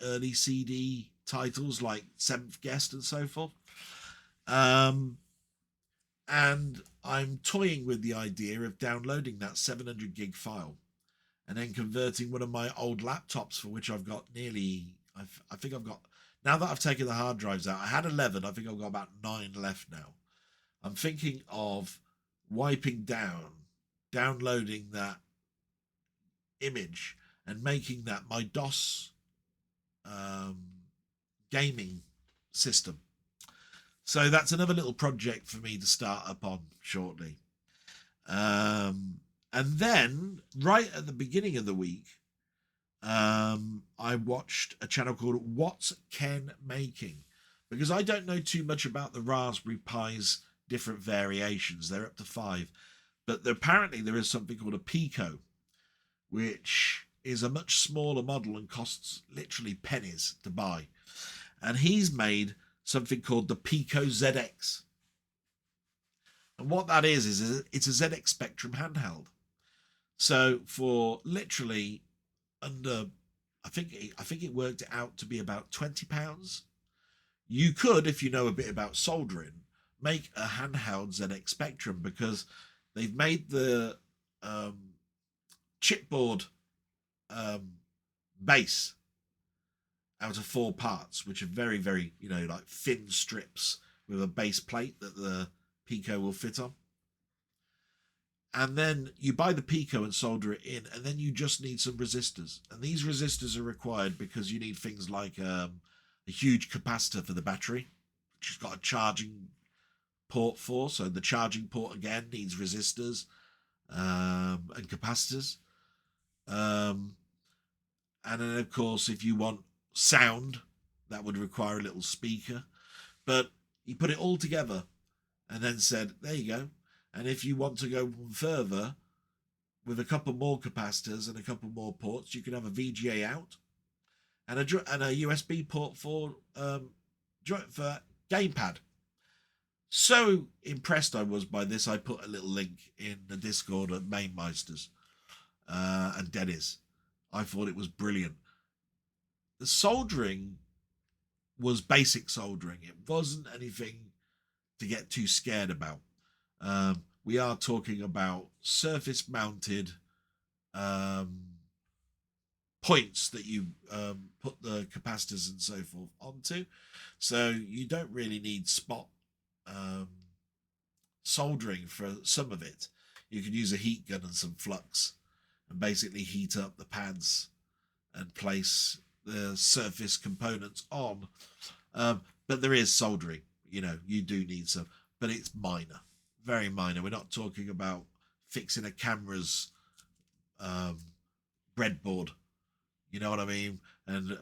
early CD titles like Seventh Guest and so forth. And I'm toying with the idea of downloading that 700 gig file and then converting one of my old laptops, for which I've got I think I've got, now that I've taken the hard drives out, I had 11, I think I've got about 9 left now. I'm thinking of wiping down, downloading that image and making that my DOS gaming system. So that's another little project for me to start up on shortly. And then right at the beginning of the week, I watched a channel called What's Ken Making, because I don't know too much about the Raspberry Pi's different variations. They're up to 5, but apparently there is something called a Pico, which is a much smaller model and costs literally pennies to buy. And he's made something called the Pico ZX. And what that is it's a ZX Spectrum handheld. So for literally under, I think it worked out to be about £20. You could, if you know a bit about soldering, make a handheld ZX Spectrum, because they've made the chipboard base out of 4 parts, which are very, very, like thin strips with a base plate that the Pico will fit on. And then you buy the Pico and solder it in, and then you just need some resistors. And these resistors are required because you need things like a huge capacitor for the battery, which has got a charging port for. So the charging port, again, needs resistors and capacitors. And then, of course, if you want sound, that would require a little speaker. But he put it all together and then said, there you go. And if you want to go further with a couple more capacitors and a couple more ports, you can have a VGA out and a USB port for gamepad. So impressed I was by this, I put a little link in the Discord of Mainmeisters and Dennis. I thought it was brilliant. The soldering was basic soldering. It wasn't anything to get too scared about. We are talking about surface mounted points that you put the capacitors and so forth onto. So you don't really need spot soldering for some of it. You can use a heat gun and some flux and basically heat up the pads and place the surface components on. But there is soldering, you do need some, but it's minor, very minor. We're not talking about fixing a camera's breadboard, you know what I mean, and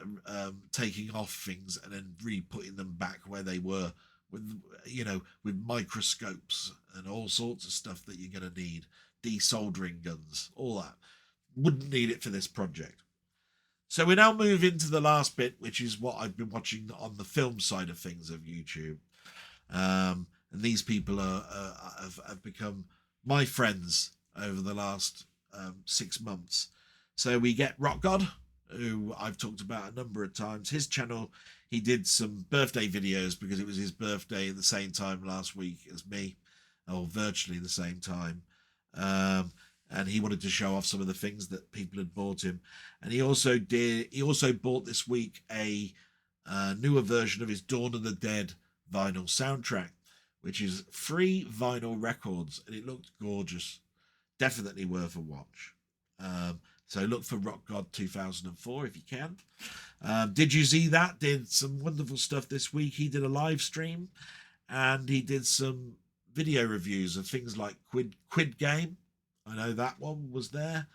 taking off things and then re-putting them back where they were with microscopes and all sorts of stuff that you're going to need, desoldering guns, all that. Wouldn't need it for this project. So we now move into the last bit, which is what I've been watching on the film side of things of YouTube. And these people have become my friends over the last 6 months. So we get Rock God, who I've talked about a number of times. His channel, he did some birthday videos because it was his birthday at the same time last week as me, or virtually the same time. And he wanted to show off some of the things that people had bought him. And he also bought this week a newer version of his Dawn of the Dead vinyl soundtrack, which is 3 vinyl records, and it looked gorgeous. Definitely worth a watch. So look for Rock God 2004 if you can. Did you see that? Did some wonderful stuff this week. He did a live stream and he did some video reviews of things like Quid Game. I know that one was there.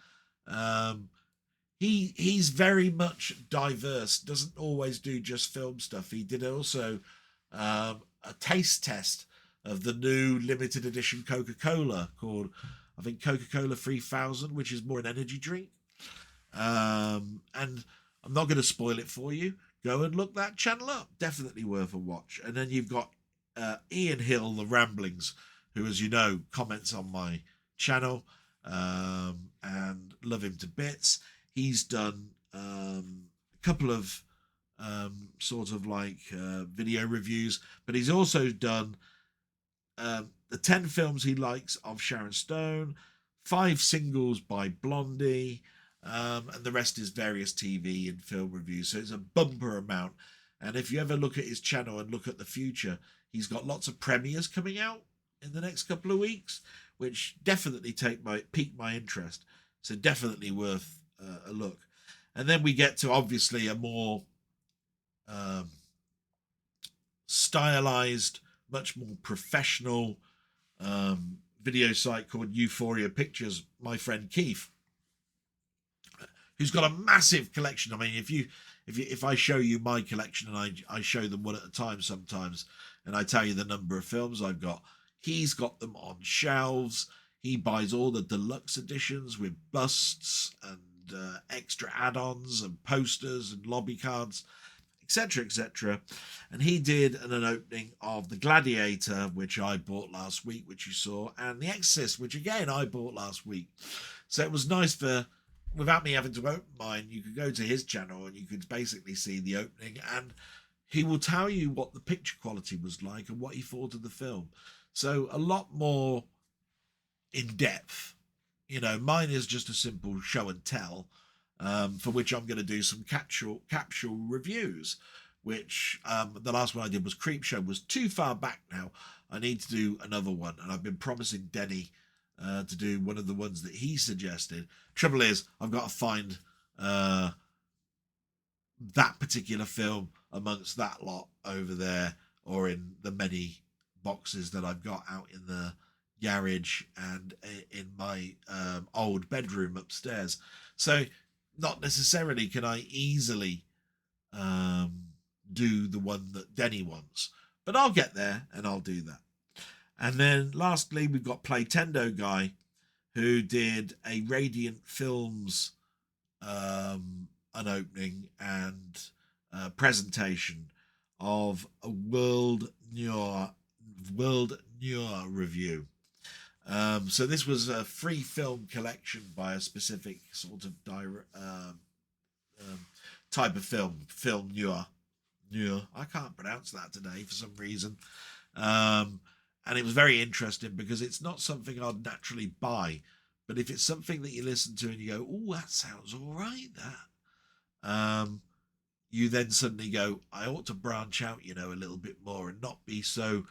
He's very much diverse, doesn't always do just film stuff. He did also a taste test of the new limited edition Coca-Cola called, I think, Coca-Cola 3000, which is more an energy drink. And I'm not going to spoil it for you. Go and look that channel up. Definitely worth a watch. And then you've got Ian Hill, The Ramblings, who, as you know, comments on my channel, and love him to bits. He's done a couple of sort of like video reviews, but he's also done the 10 films he likes of Sharon Stone, 5 singles by Blondie, and the rest is various TV and film reviews. So it's a bumper amount. And if you ever look at his channel and look at the future, he's got lots of premieres coming out in the next couple of weeks, which definitely pique my interest. So definitely worth a look. And then we get to obviously a more stylized, much more professional video site called Euphoria Pictures. My friend Keith, who's got a massive collection. I mean, if I show you my collection and I show them one at a time sometimes, and I tell you the number of films I've got, he's got them on shelves. He buys all the deluxe editions with busts and extra add-ons and posters and lobby cards, etc., etc. And he did an opening of The Gladiator, which I bought last week, which you saw, and The Exorcist, which again I bought last week. So it was nice for, without me having to open mine, you could go to his channel and you could basically see the opening, and he will tell you what the picture quality was like and what he thought of the film. So a lot more in depth. You know, mine is just a simple show and tell, for which I'm going to do some capsule reviews, which the last one I did was Creepshow, was too far back now. I need to do another one, and I've been promising Denny to do one of the ones that he suggested. Trouble is, I've got to find that particular film amongst that lot over there, or in the many boxes that I've got out in the garage and in my old bedroom upstairs. So not necessarily can I easily do the one that Denny wants, but I'll get there and I'll do that. And then lastly, we've got Playtendo Guy, who did a Radiant Films an opening and presentation of a World Noir review. So this was a free film collection by a specific sort of type of film noir. I can't pronounce that today for some reason. And it was very interesting because it's not something I'd naturally buy, but if it's something that you listen to and you go, oh, that sounds all right, that, you then suddenly go, I ought to branch out, you know, a little bit more and not be so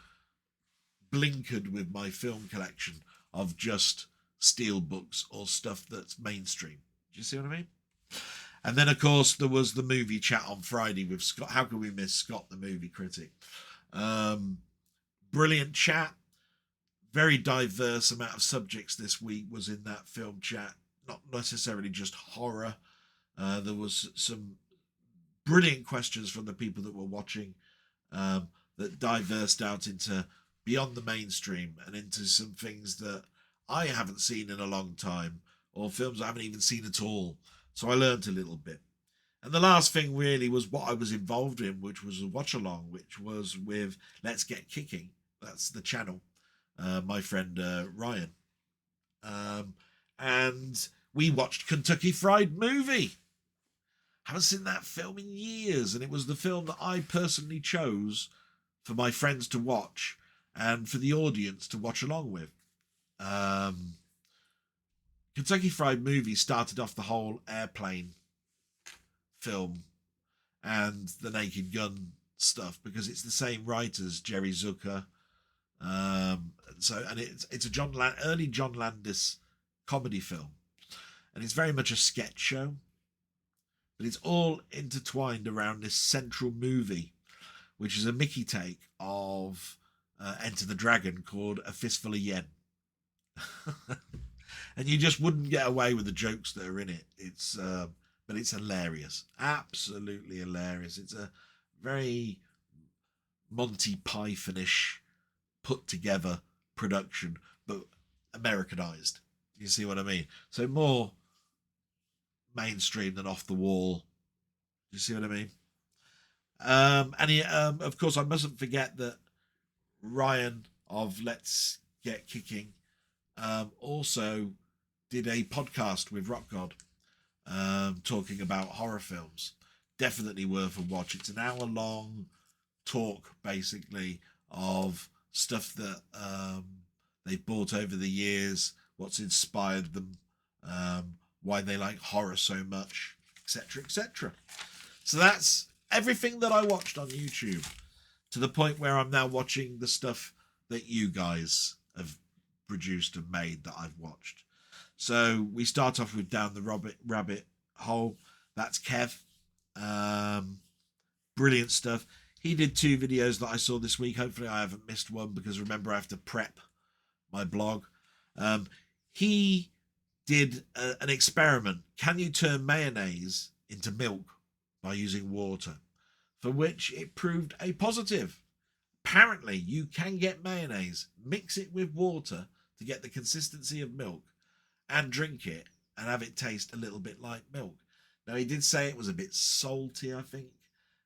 blinkered with my film collection of just steelbooks or stuff that's mainstream. Do you see what I mean? And then, of course, there was the movie chat on Friday with Scott. How could we miss Scott, the movie critic? Brilliant chat. Very diverse amount of subjects this week was in that film chat. Not necessarily just horror. There was some brilliant questions from the people that were watching that diversed out into beyond the mainstream and into some things that I haven't seen in a long time, or films I haven't even seen at all. So I learned a little bit. And the last thing really was what I was involved in, which was a watch along, which was with Let's Get Kicking. That's the channel, my friend Ryan. And we watched Kentucky Fried Movie. Haven't seen that film in years, and it was the film that I personally chose for my friends to watch and for the audience to watch along with. Kentucky Fried Movie started off the whole airplane film and the Naked Gun stuff because it's the same writers, Jerry Zucker. And it's a early John Landis comedy film. and it's very much a sketch show, but it's all intertwined around this central movie, which is a Mickey take of Enter the Dragon called A Fistful of Yen. And you just wouldn't get away with the jokes that are in it. But it's hilarious, absolutely hilarious. It's a very Monty Pythonish put together production, but Americanized. You see what I mean? So more mainstream than off the wall. You see what I mean? And he, of course, I mustn't forget that Ryan of Let's Get Kicking also did a podcast with Rock God talking about horror films. Definitely worth a watch. It's an hour-long talk, basically, of stuff that they've bought over the years, what's inspired them, why they like horror so much, etc., etc. So that's everything that I watched on YouTube, to the point where I'm now watching the stuff that you guys have produced and made that I've watched. So we start off with Down the Rabbit Hole. That's Kev. Brilliant stuff. He did 2 videos that I saw this week. Hopefully I haven't missed one, because remember, I have to prep my blog. He did an experiment. Can you turn mayonnaise into milk by using water? For which it proved a positive. Apparently you can get mayonnaise, mix it with water to get the consistency of milk, and drink it and have it taste a little bit like milk. Now, he did say it was a bit salty, I think.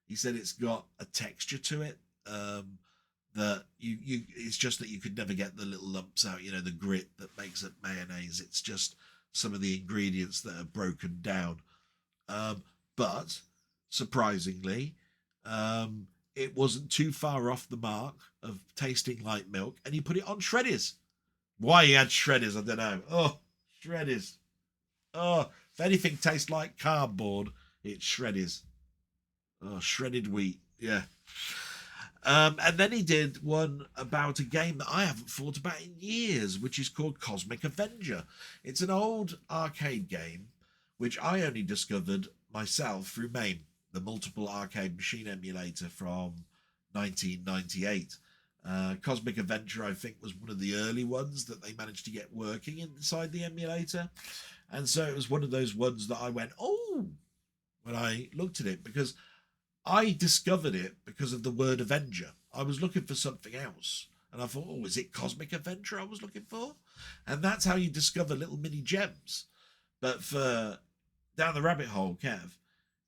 He said it's got a texture to it, that it's just that you could never get the little lumps out, you know, the grit that makes up mayonnaise. It's just some of the ingredients that are broken down. But surprisingly, it wasn't too far off the mark of tasting like milk, and he put it on shredders. Why he had shredders, I don't know. Oh, shredders. Oh, if anything tastes like cardboard, it's shredders. Oh, shredded wheat. Yeah. And then he did one about a game that I haven't thought about in years, which is called Cosmic Avenger. It's an old arcade game, which I only discovered myself through MAME, the multiple arcade machine emulator from 1998. Cosmic Adventure, I think, was one of the early ones that they managed to get working inside the emulator. And so it was one of those ones that I went, oh, when I looked at it, because I discovered it because of the word Avenger. I was looking for something else, and I thought, oh, is it Cosmic Adventure I was looking for? And that's how you discover little mini gems. But for Down the Rabbit Hole, Kev,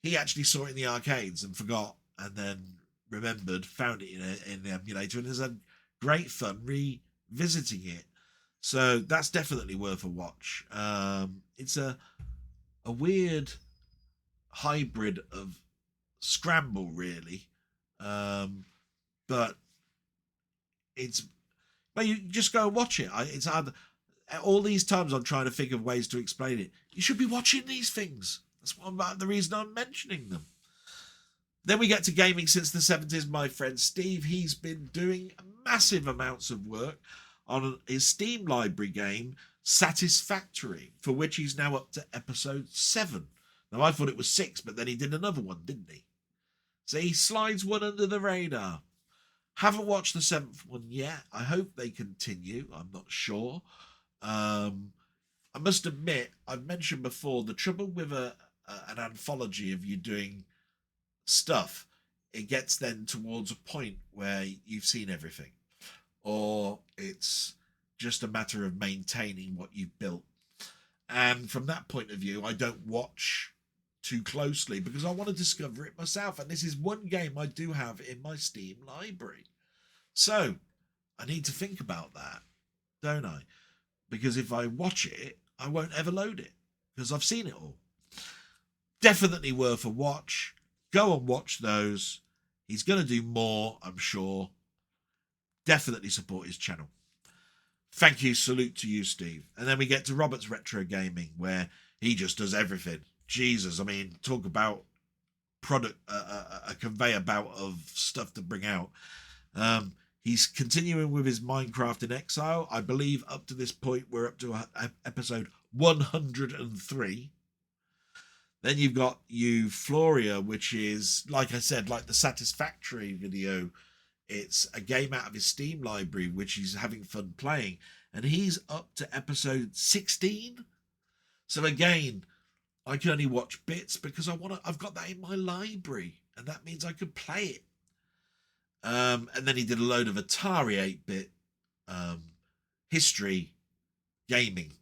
he actually saw it in the arcades and forgot, and then remembered, found it in the emulator, and has had great fun revisiting it. So that's definitely worth a watch. It's a weird hybrid of Scramble, really, but you just go and watch it. It's hard. All these times I'm trying to think of ways to explain it. You should be watching these things. That's the reason I'm mentioning them. Then we get to gaming since the 70s. My friend Steve, he's been doing massive amounts of work on his Steam library game Satisfactory, for which he's now up to episode 7. Now, I thought it was 6, but then he did another one, didn't he? So he slides one under the radar. Haven't watched the 7th one yet. I hope they continue. I'm not sure. I must admit, I've mentioned before, the trouble with an anthology of you doing stuff, it gets then towards a point where you've seen everything, or it's just a matter of maintaining what you've built. And from that point of view, I don't watch too closely because I want to discover it myself. And this is one game I do have in my Steam library. So I need to think about that, don't I? Because if I watch it, I won't ever load it because I've seen it all. Definitely worth a watch. Go and watch those. He's going to do more, I'm sure. Definitely support his channel. Thank you. Salute to you, Steve. And then we get to Robert's Retro Gaming, where he just does everything. Jesus, I mean, talk about a conveyor belt of stuff to bring out. He's continuing with his Minecraft in Exile. I believe up to this point, we're up to episode 103. Then you've got Euphoria, which is, like I said, like the Satisfactory video. It's a game out of his Steam library, which he's having fun playing. And he's up to episode 16. So again, I can only watch bits because I've got that in my library. And that means I could play it. And then he did a load of Atari 8-bit history gaming,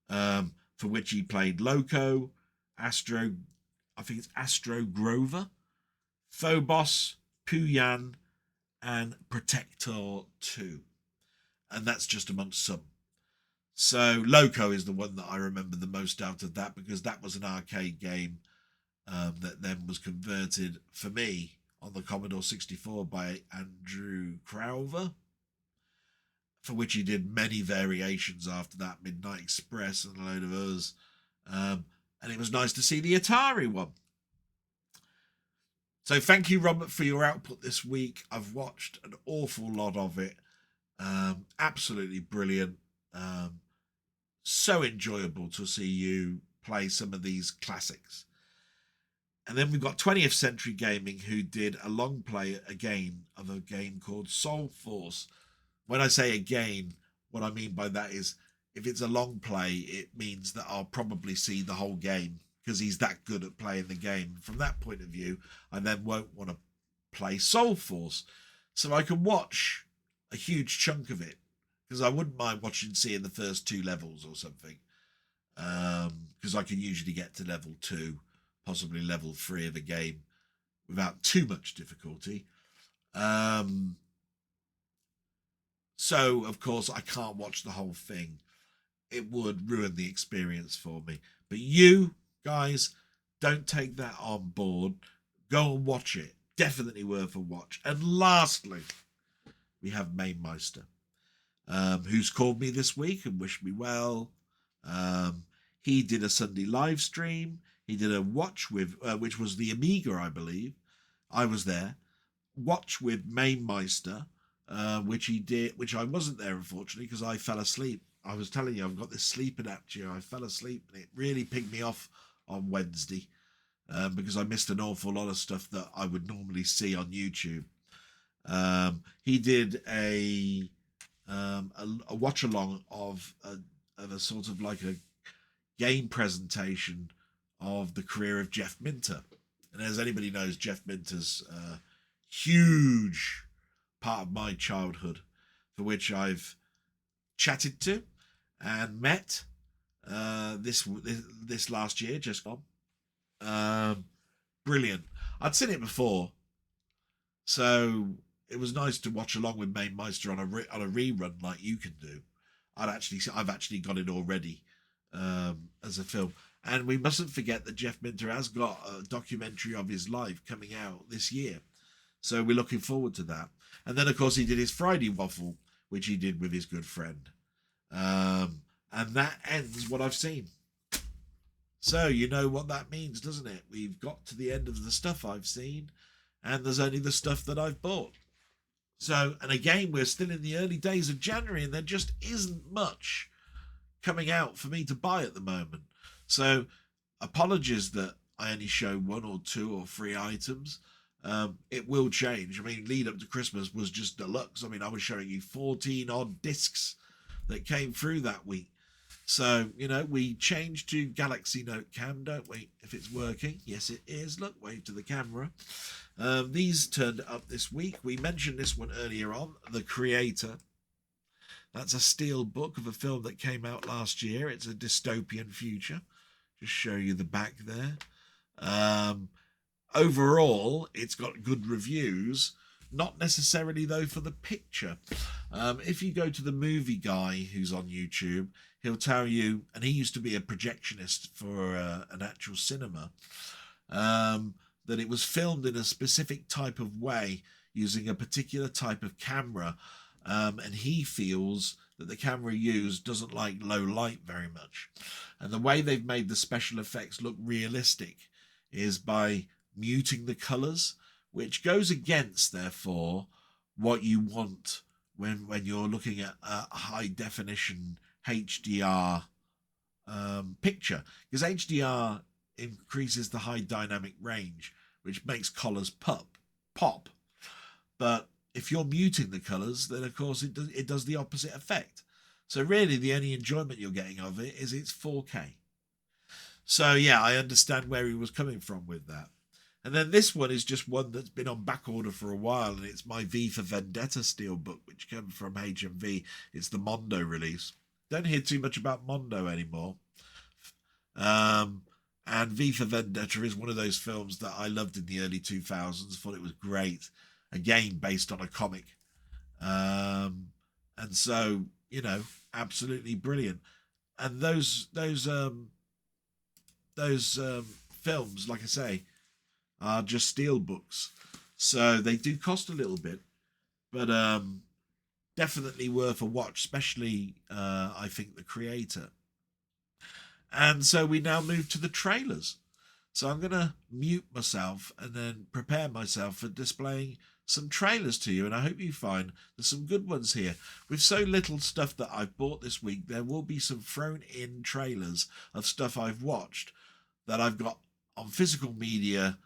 for which he played Loco, Astro Grover, Phobos, Puyan, and Protector 2. And that's just amongst some. So Loco is the one that I remember the most out of that, because that was an arcade game that then was converted for me on the Commodore 64 by Andrew Crowther, for which he did many variations after that, Midnight Express and a load of others. And it was nice to see the Atari one. So thank you, Robert, for your output this week. I've watched an awful lot of it. Absolutely brilliant. So enjoyable to see you play some of these classics. And then we've got 20th Century Gaming, who did a long play again of a game called Soul Force. When I say again, what I mean by that is, if it's a long play, it means that I'll probably see the whole game, because he's that good at playing the game. From that point of view, I then won't want to play Soul Force. So I can watch a huge chunk of it, because I wouldn't mind seeing the first 2 levels or something. Because I can usually get to level 2, possibly level 3 of a game without too much difficulty. So, of course, I can't watch the whole thing. It would ruin the experience for me. But you guys, don't take that on board. Go and watch it. Definitely worth a watch. And lastly, we have Mainmeister, who's called me this week and wished me well. He did a Sunday live stream. He did a watch with, which was the Amiga, I believe. I was there. Watch with Mainmeister, which he did, which I wasn't there, unfortunately, because I fell asleep. I was telling you, I've got this sleep apnea. I fell asleep, and it really pigged me off on Wednesday, because I missed an awful lot of stuff that I would normally see on YouTube. He did a watch along of a sort of like a game presentation of the career of Jeff Minter. And as anybody knows, Jeff Minter's a huge part of my childhood, for which I've chatted to and met this last year, just gone. Brilliant. I'd seen it before, so it was nice to watch along with Mainmeister on a rerun like you can do. I've actually got it already as a film. And we mustn't forget that Jeff Minter has got a documentary of his life coming out this year. So we're looking forward to that. And then, of course, he did his Friday waffle, which he did with his good friend. And that ends what I've seen. So you know what that means, doesn't it? We've got to the end of the stuff I've seen, and there's only the stuff that I've bought. So, and again, we're still in the early days of January, and there just isn't much coming out for me to buy at the moment. So apologies that I only show 1 or 2 or 3 items. It will change. I mean, lead up to Christmas was just deluxe. I mean, I was showing you 14 odd discs that came through that week. So, you know, we changed to Galaxy Note Cam, don't we? If it's working. Yes, it is. Look, wave to the camera. These turned up this week. We mentioned this one earlier on, The Creator. That's a steel book of a film that came out last year. It's a dystopian future. Just show you the back there. Overall, it's got good reviews. Not necessarily, though, for the picture. If you go to the movie guy who's on YouTube, he'll tell you, and he used to be a projectionist for an actual cinema, that it was filmed in a specific type of way using a particular type of camera. And he feels that the camera used doesn't like low light very much. And the way they've made the special effects look realistic is by muting the colours, which goes against, therefore, what you want when you're looking at a high definition HDR picture, because HDR increases the high dynamic range, which makes colours pop. But if you're muting the colours, then of course it does the opposite effect. So really the only enjoyment you're getting of it is it's 4K. So yeah, I understand where he was coming from with that. And then this one is just one that's been on back order for a while, and it's my V for Vendetta steelbook, which came from HMV. It's the Mondo release. Don't hear too much about Mondo anymore. And V for Vendetta is one of those films that I loved in the early 2000s. Thought it was great. Again, based on a comic. And so, you know, absolutely brilliant. And those films, like I say, are just steelbooks. So they do cost a little bit, but definitely worth a watch, especially, I think, the creator. And so we now move to the trailers. So I'm going to mute myself and then prepare myself for displaying some trailers to you. And I hope you find there's some good ones here. With so little stuff that I've bought this week, there will be some thrown in trailers of stuff I've watched that I've got on physical media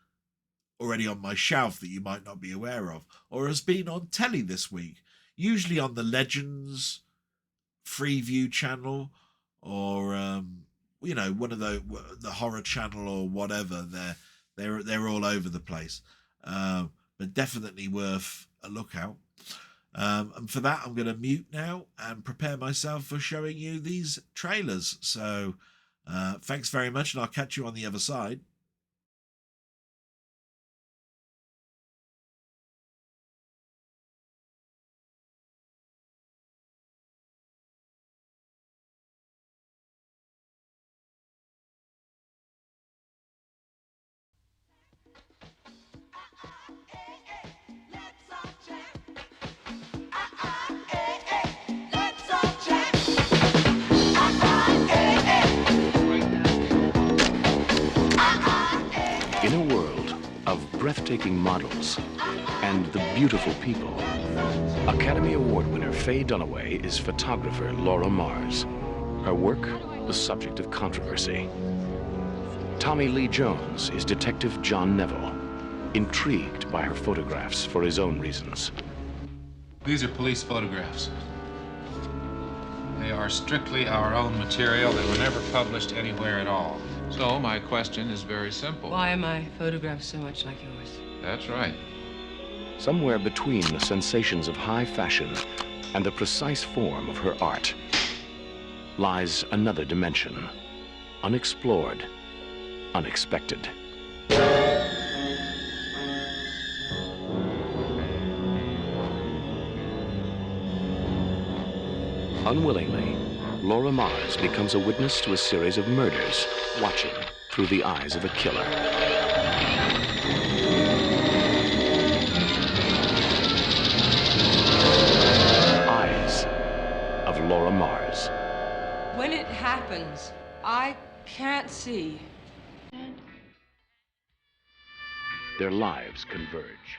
already on my shelf that you might not be aware of, or has been on telly this week, usually on the Legends Freeview channel, or you know, one of the horror channel or whatever. They're all over the place, but definitely worth a look out. And for that, I'm going to mute now and prepare myself for showing you these trailers. So thanks very much, and I'll catch you on the other side. In a world of breathtaking models and the beautiful people, Academy Award winner Faye Dunaway is photographer Laura Mars. Her work, the subject of controversy. Tommy Lee Jones is Detective John Neville, intrigued by her photographs for his own reasons. These are police photographs. They are strictly our own material. They were never published anywhere at all. So my question is very simple. Why are my photographs so much like yours? That's right. Somewhere between the sensations of high fashion and the precise form of her art lies another dimension, unexplored, unexpected. Unwillingly, Laura Mars becomes a witness to a series of murders, watching through the eyes of a killer. Eyes of Laura Mars. When it happens, I can't see. Their lives converge.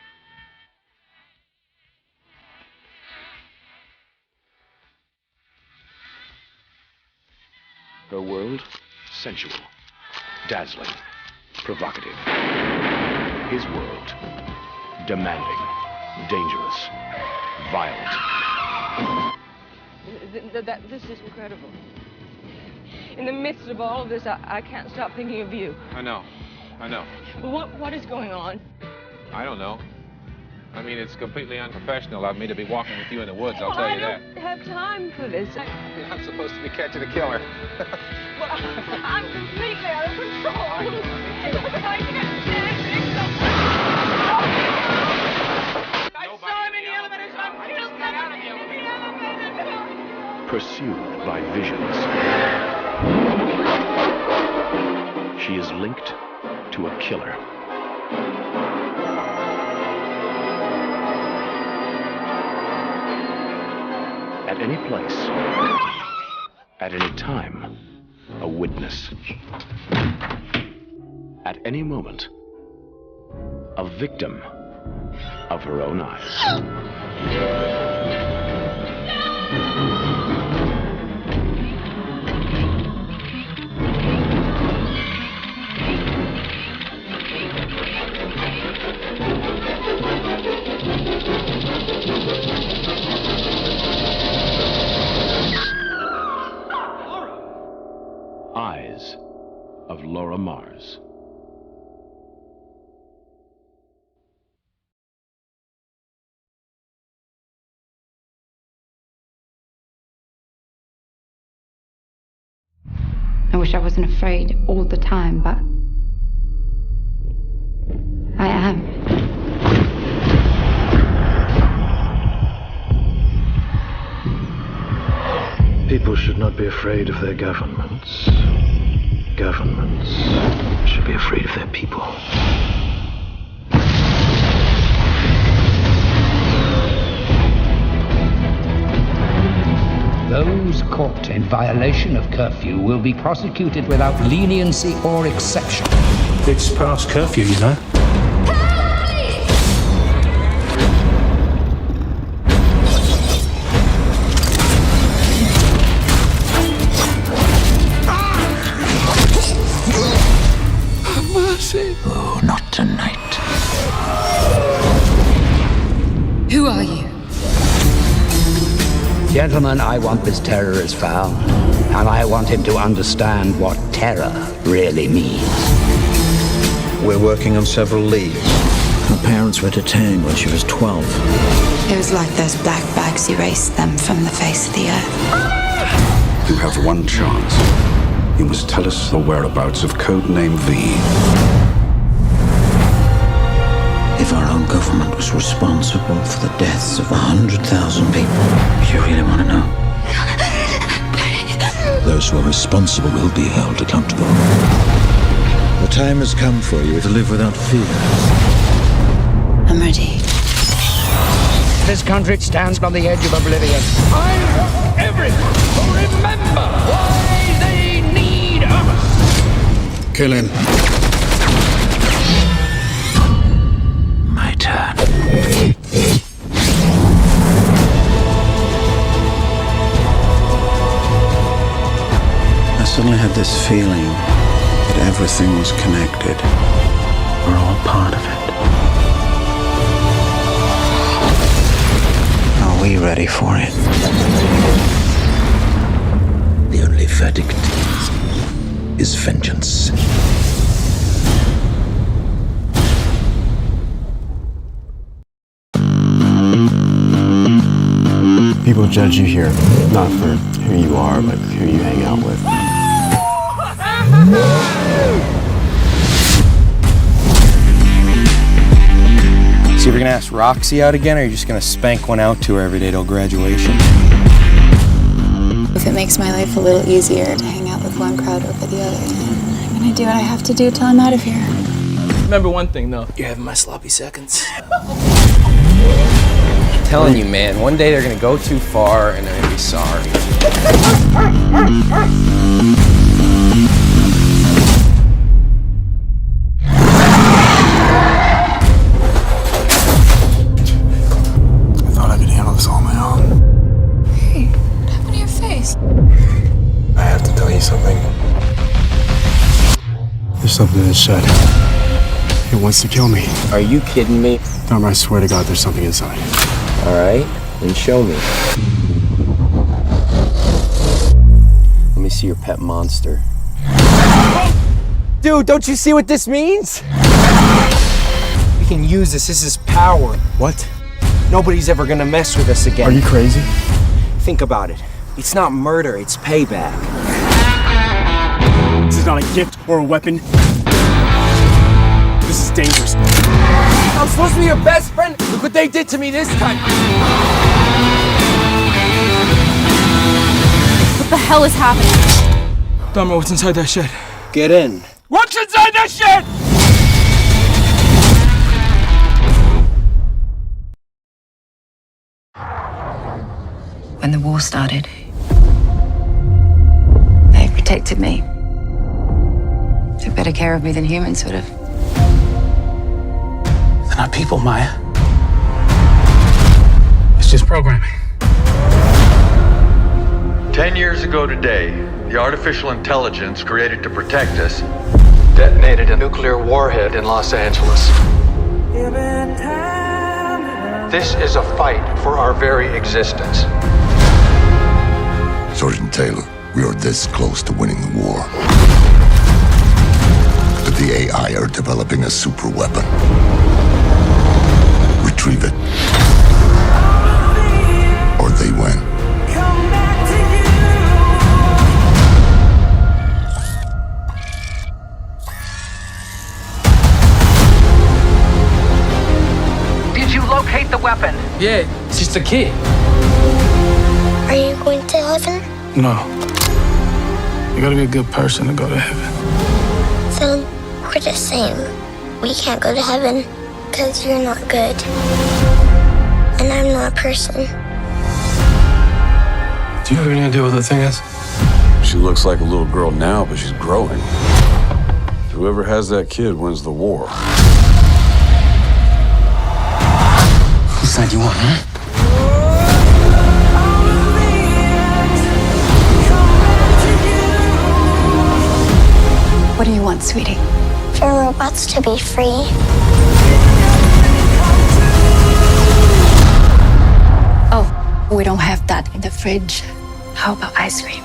Her world, sensual, dazzling, provocative. His world, demanding, dangerous, violent. This is incredible. In the midst of all of this, I can't stop thinking of you. I know. What is going on? I don't know. I mean, it's completely unprofessional of me to be walking with you in the woods, I'll tell you that. I don't have time for this. I'm supposed to be catching a killer. Well, I'm completely out of control. I can't stand it. I saw him in the elevator, so I killed somebody in the elevator. Pursued by visions. She is linked to a killer. At any place, at any time, a witness. At any moment, a victim of her own eyes. Eyes of Laura Mars. I wish I wasn't afraid all the time, but I am. People should not be afraid of their governments. Governments should be afraid of their people. Those caught in violation of curfew will be prosecuted without leniency or exception. It's past curfew, you know. Oh, not tonight. Who are you? Gentlemen, I want this terrorist found, and I want him to understand what terror really means. We're working on several leads. Her parents were detained when she was 12. It was like those black bags erased them from the face of the earth. You have one chance. You must tell us the whereabouts of Codename V. If our own government was responsible for the deaths of 100,000 people, you really want to know? Those who are responsible will be held accountable. The time has come for you to live without fear. I'm ready. This country stands on the edge of oblivion. I want everyone to remember why they need us. Kill him. My turn. I suddenly had this feeling that everything was connected. We're all part of it. Are we ready for it? The only verdict is vengeance. People judge you here, not for who you are, but who you hang out with. So you're gonna ask Roxy out again, or are you just gonna spank one out to her every day till graduation? If it makes my life a little easier to hang out with one crowd over the other, I'm gonna do what I have to do till I'm out of here. Remember one thing, though. You're having my sloppy seconds. I'm telling you, man, one day they're gonna go too far and they're gonna be sorry. I thought I could handle this all on my own. Hey, what happened to your face? I have to tell you something. There's something inside. It wants to kill me. Are you kidding me? Dharma, I swear to God, there's something inside. All right, then show me. Let me see your pet monster. Dude, don't you see what this means? We can use this. This is power. What? Nobody's ever gonna mess with us again. Are you crazy? Think about it. It's not murder, it's payback. This is not a gift or a weapon. This is dangerous. I'm supposed to be your best friend. Look what they did to me this time. What the hell is happening? Dharma, what's inside that shed? Get in. What's inside that shed? When the war started, they protected me. Took better care of me than humans would have. They're not people, Maya. It's just programming. 10 years ago today, the artificial intelligence created to protect us detonated a nuclear warhead in Los Angeles. This is a fight for our very existence. Sergeant Taylor, We are this close to winning the war. But the AI are developing a super weapon. Retrieve it. Or they win. Did you locate the weapon? Yeah, it's just a kid. Are you going to heaven? No. You gotta be a good person to go to heaven. So, we're the same. We can't go to heaven because you're not good. And I'm not a person. Do you have any idea what the thing is? She looks like a little girl now, but she's growing. Whoever has that kid wins the war. Whose side you want, huh? What do you want, sweetie? For robots to be free. Oh, we don't have that in the fridge. How about ice cream?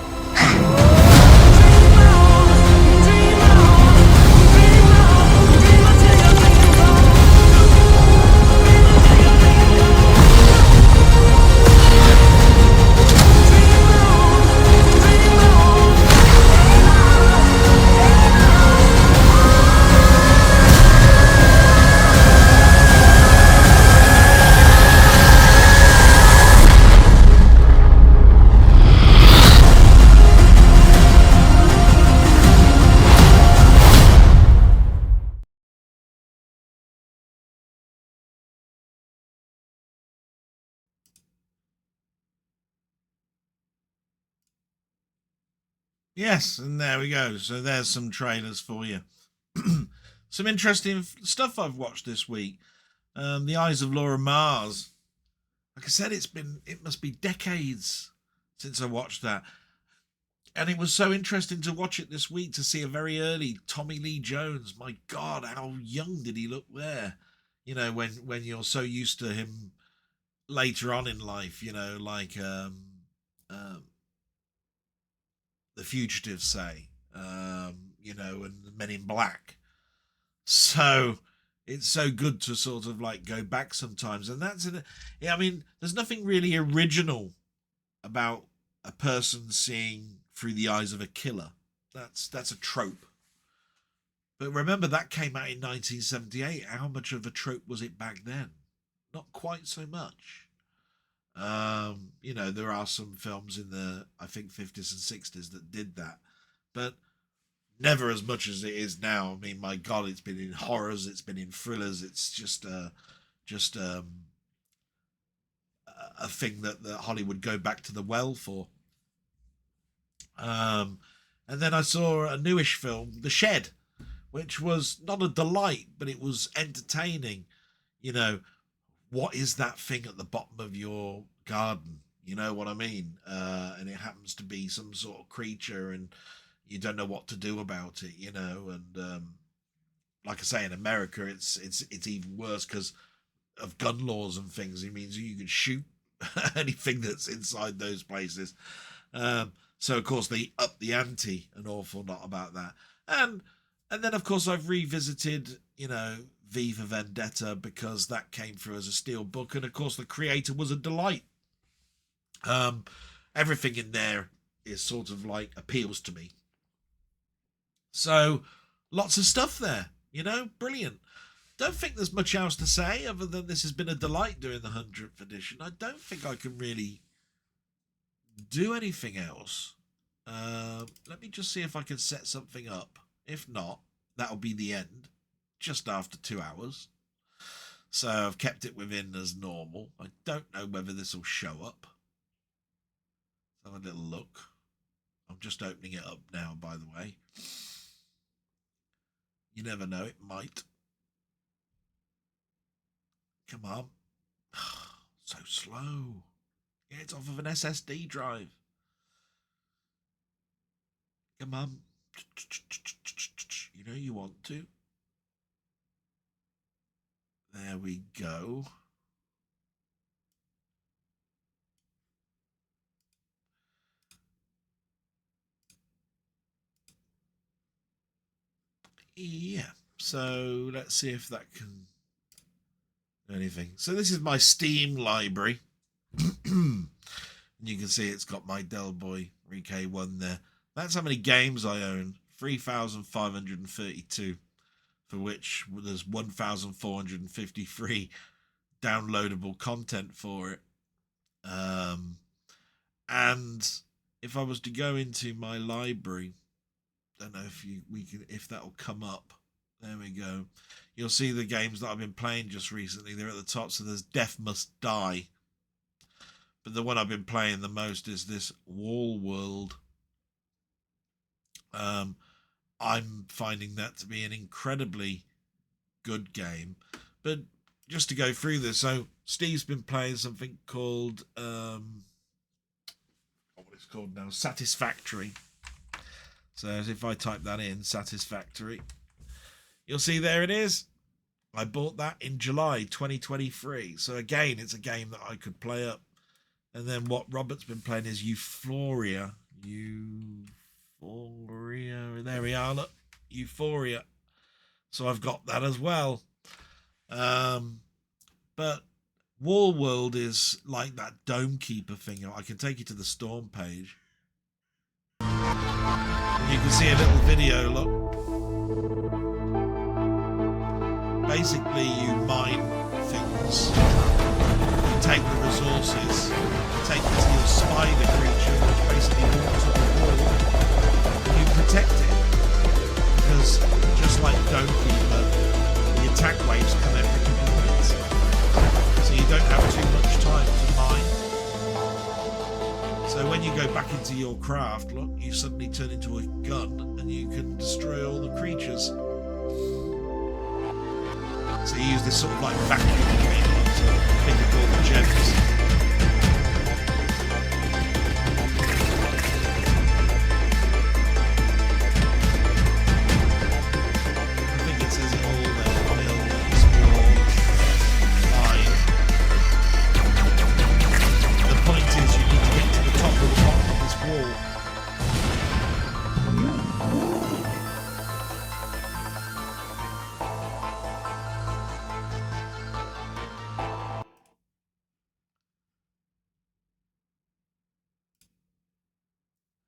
Yes, and there we go. So there's some trailers for you. Some interesting stuff I've watched this week. The Eyes of Laura Mars. Like I said, it must be decades since I watched that. And it was so interesting to watch it this week, to see a very early Tommy Lee Jones. My God, how young did he look there? You know, when you're so used to him later on in life, you know, like The Fugitive, say, you know, and Men in Black. So it's so good to sort of like go back sometimes. And yeah, I mean, there's nothing really original about a person seeing through the eyes of a killer. That's a trope. But remember, that came out in 1978. How much of a trope was it back then? Not quite so much. You know, there are some films in the, I think, 50s and 60s that did that, but never as much as it is now. I mean, my God, it's been in horrors, it's been in thrillers. It's just a thing that Hollywood go back to the well for. And then I saw a newish film, The Shed, which was not a delight, but it was entertaining. You know, what is that thing at the bottom of your garden? You know what I mean? And it happens to be some sort of creature, and you don't know what to do about it, you know. And like I say, in America, it's even worse because of gun laws and things. It means you can shoot anything that's inside those places. So of course they up the ante an awful lot about that. And then of course I've revisited, you know, V for Vendetta, because that came through as a steelbook, and of course the creator was a delight. Everything in there is sort of like appeals to me. So lots of stuff there, you know, brilliant. Don't think there's much else to say other than this has been a delight doing the 100th edition. I don't think I can really do anything else. Let me just see if I can set something up. If not, that'll be the end, just after 2 hours. So I've kept it within as normal. I don't know whether this will show up. Have a little look. I'm just opening it up now, by the way. You never know, it might. Come on. So slow. Yeah, it's off of an SSD drive. Come on. You know you want to. There we go. Yeah, so let's see if that can do anything. So this is my Steam library. And you can see it's got my Del Boy Re-K1 there. That's how many games I own. 3,532, for which there's 1,453 downloadable content for it. And if I was to go into my library, don't know if that'll come up. There we go. You'll see the games that I've been playing just recently. They're at the top. So there's Death Must Die. But the one I've been playing the most is this Wall World. I'm finding that to be an incredibly good game. But just to go through this, so Steve's been playing something called what it's called now, Satisfactory. So if I type that in, Satisfactory, you'll see there it is. I bought that in July 2023. So again, it's a game that I could play up. And then what Robert's been playing is Euphoria. There we are, look. Euphoria. So I've got that as well. But Wall World is like that Dome Keeper thing. I can take you to the Storm page. And you can see a little video, look. Basically, you mine things. You take the resources. Take it to your spider creature, which basically walks up the wall. And you protect it. Because just like Dome Keeper, the attack waves come every couple of minutes. So you don't have too much time to mine. So when you go back into your craft, look, you suddenly turn into a gun and you can destroy all the creatures. So you use this sort of like vacuum cleaner to pick up all the gems.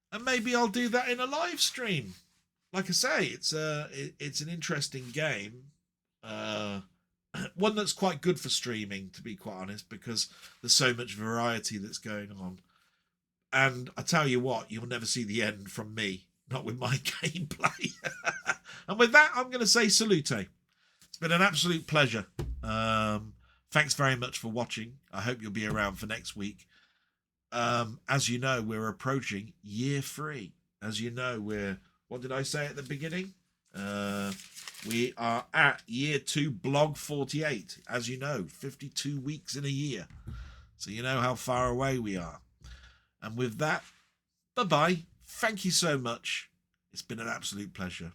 And maybe I'll do that in a live stream. Like I say, it's an interesting game. One that's quite good for streaming, to be quite honest, because there's so much variety that's going on. And I tell you what, you'll never see the end from me, not with my gameplay. And with that, I'm going to say salute. It's been an absolute pleasure. Thanks very much for watching. I hope you'll be around for next week. As you know, we're approaching year 3. As you know, what did I say at the beginning? We are at year 2, blog 48. As you know, 52 weeks in a year. So you know how far away we are. And with that, bye-bye. Thank you so much. It's been an absolute pleasure.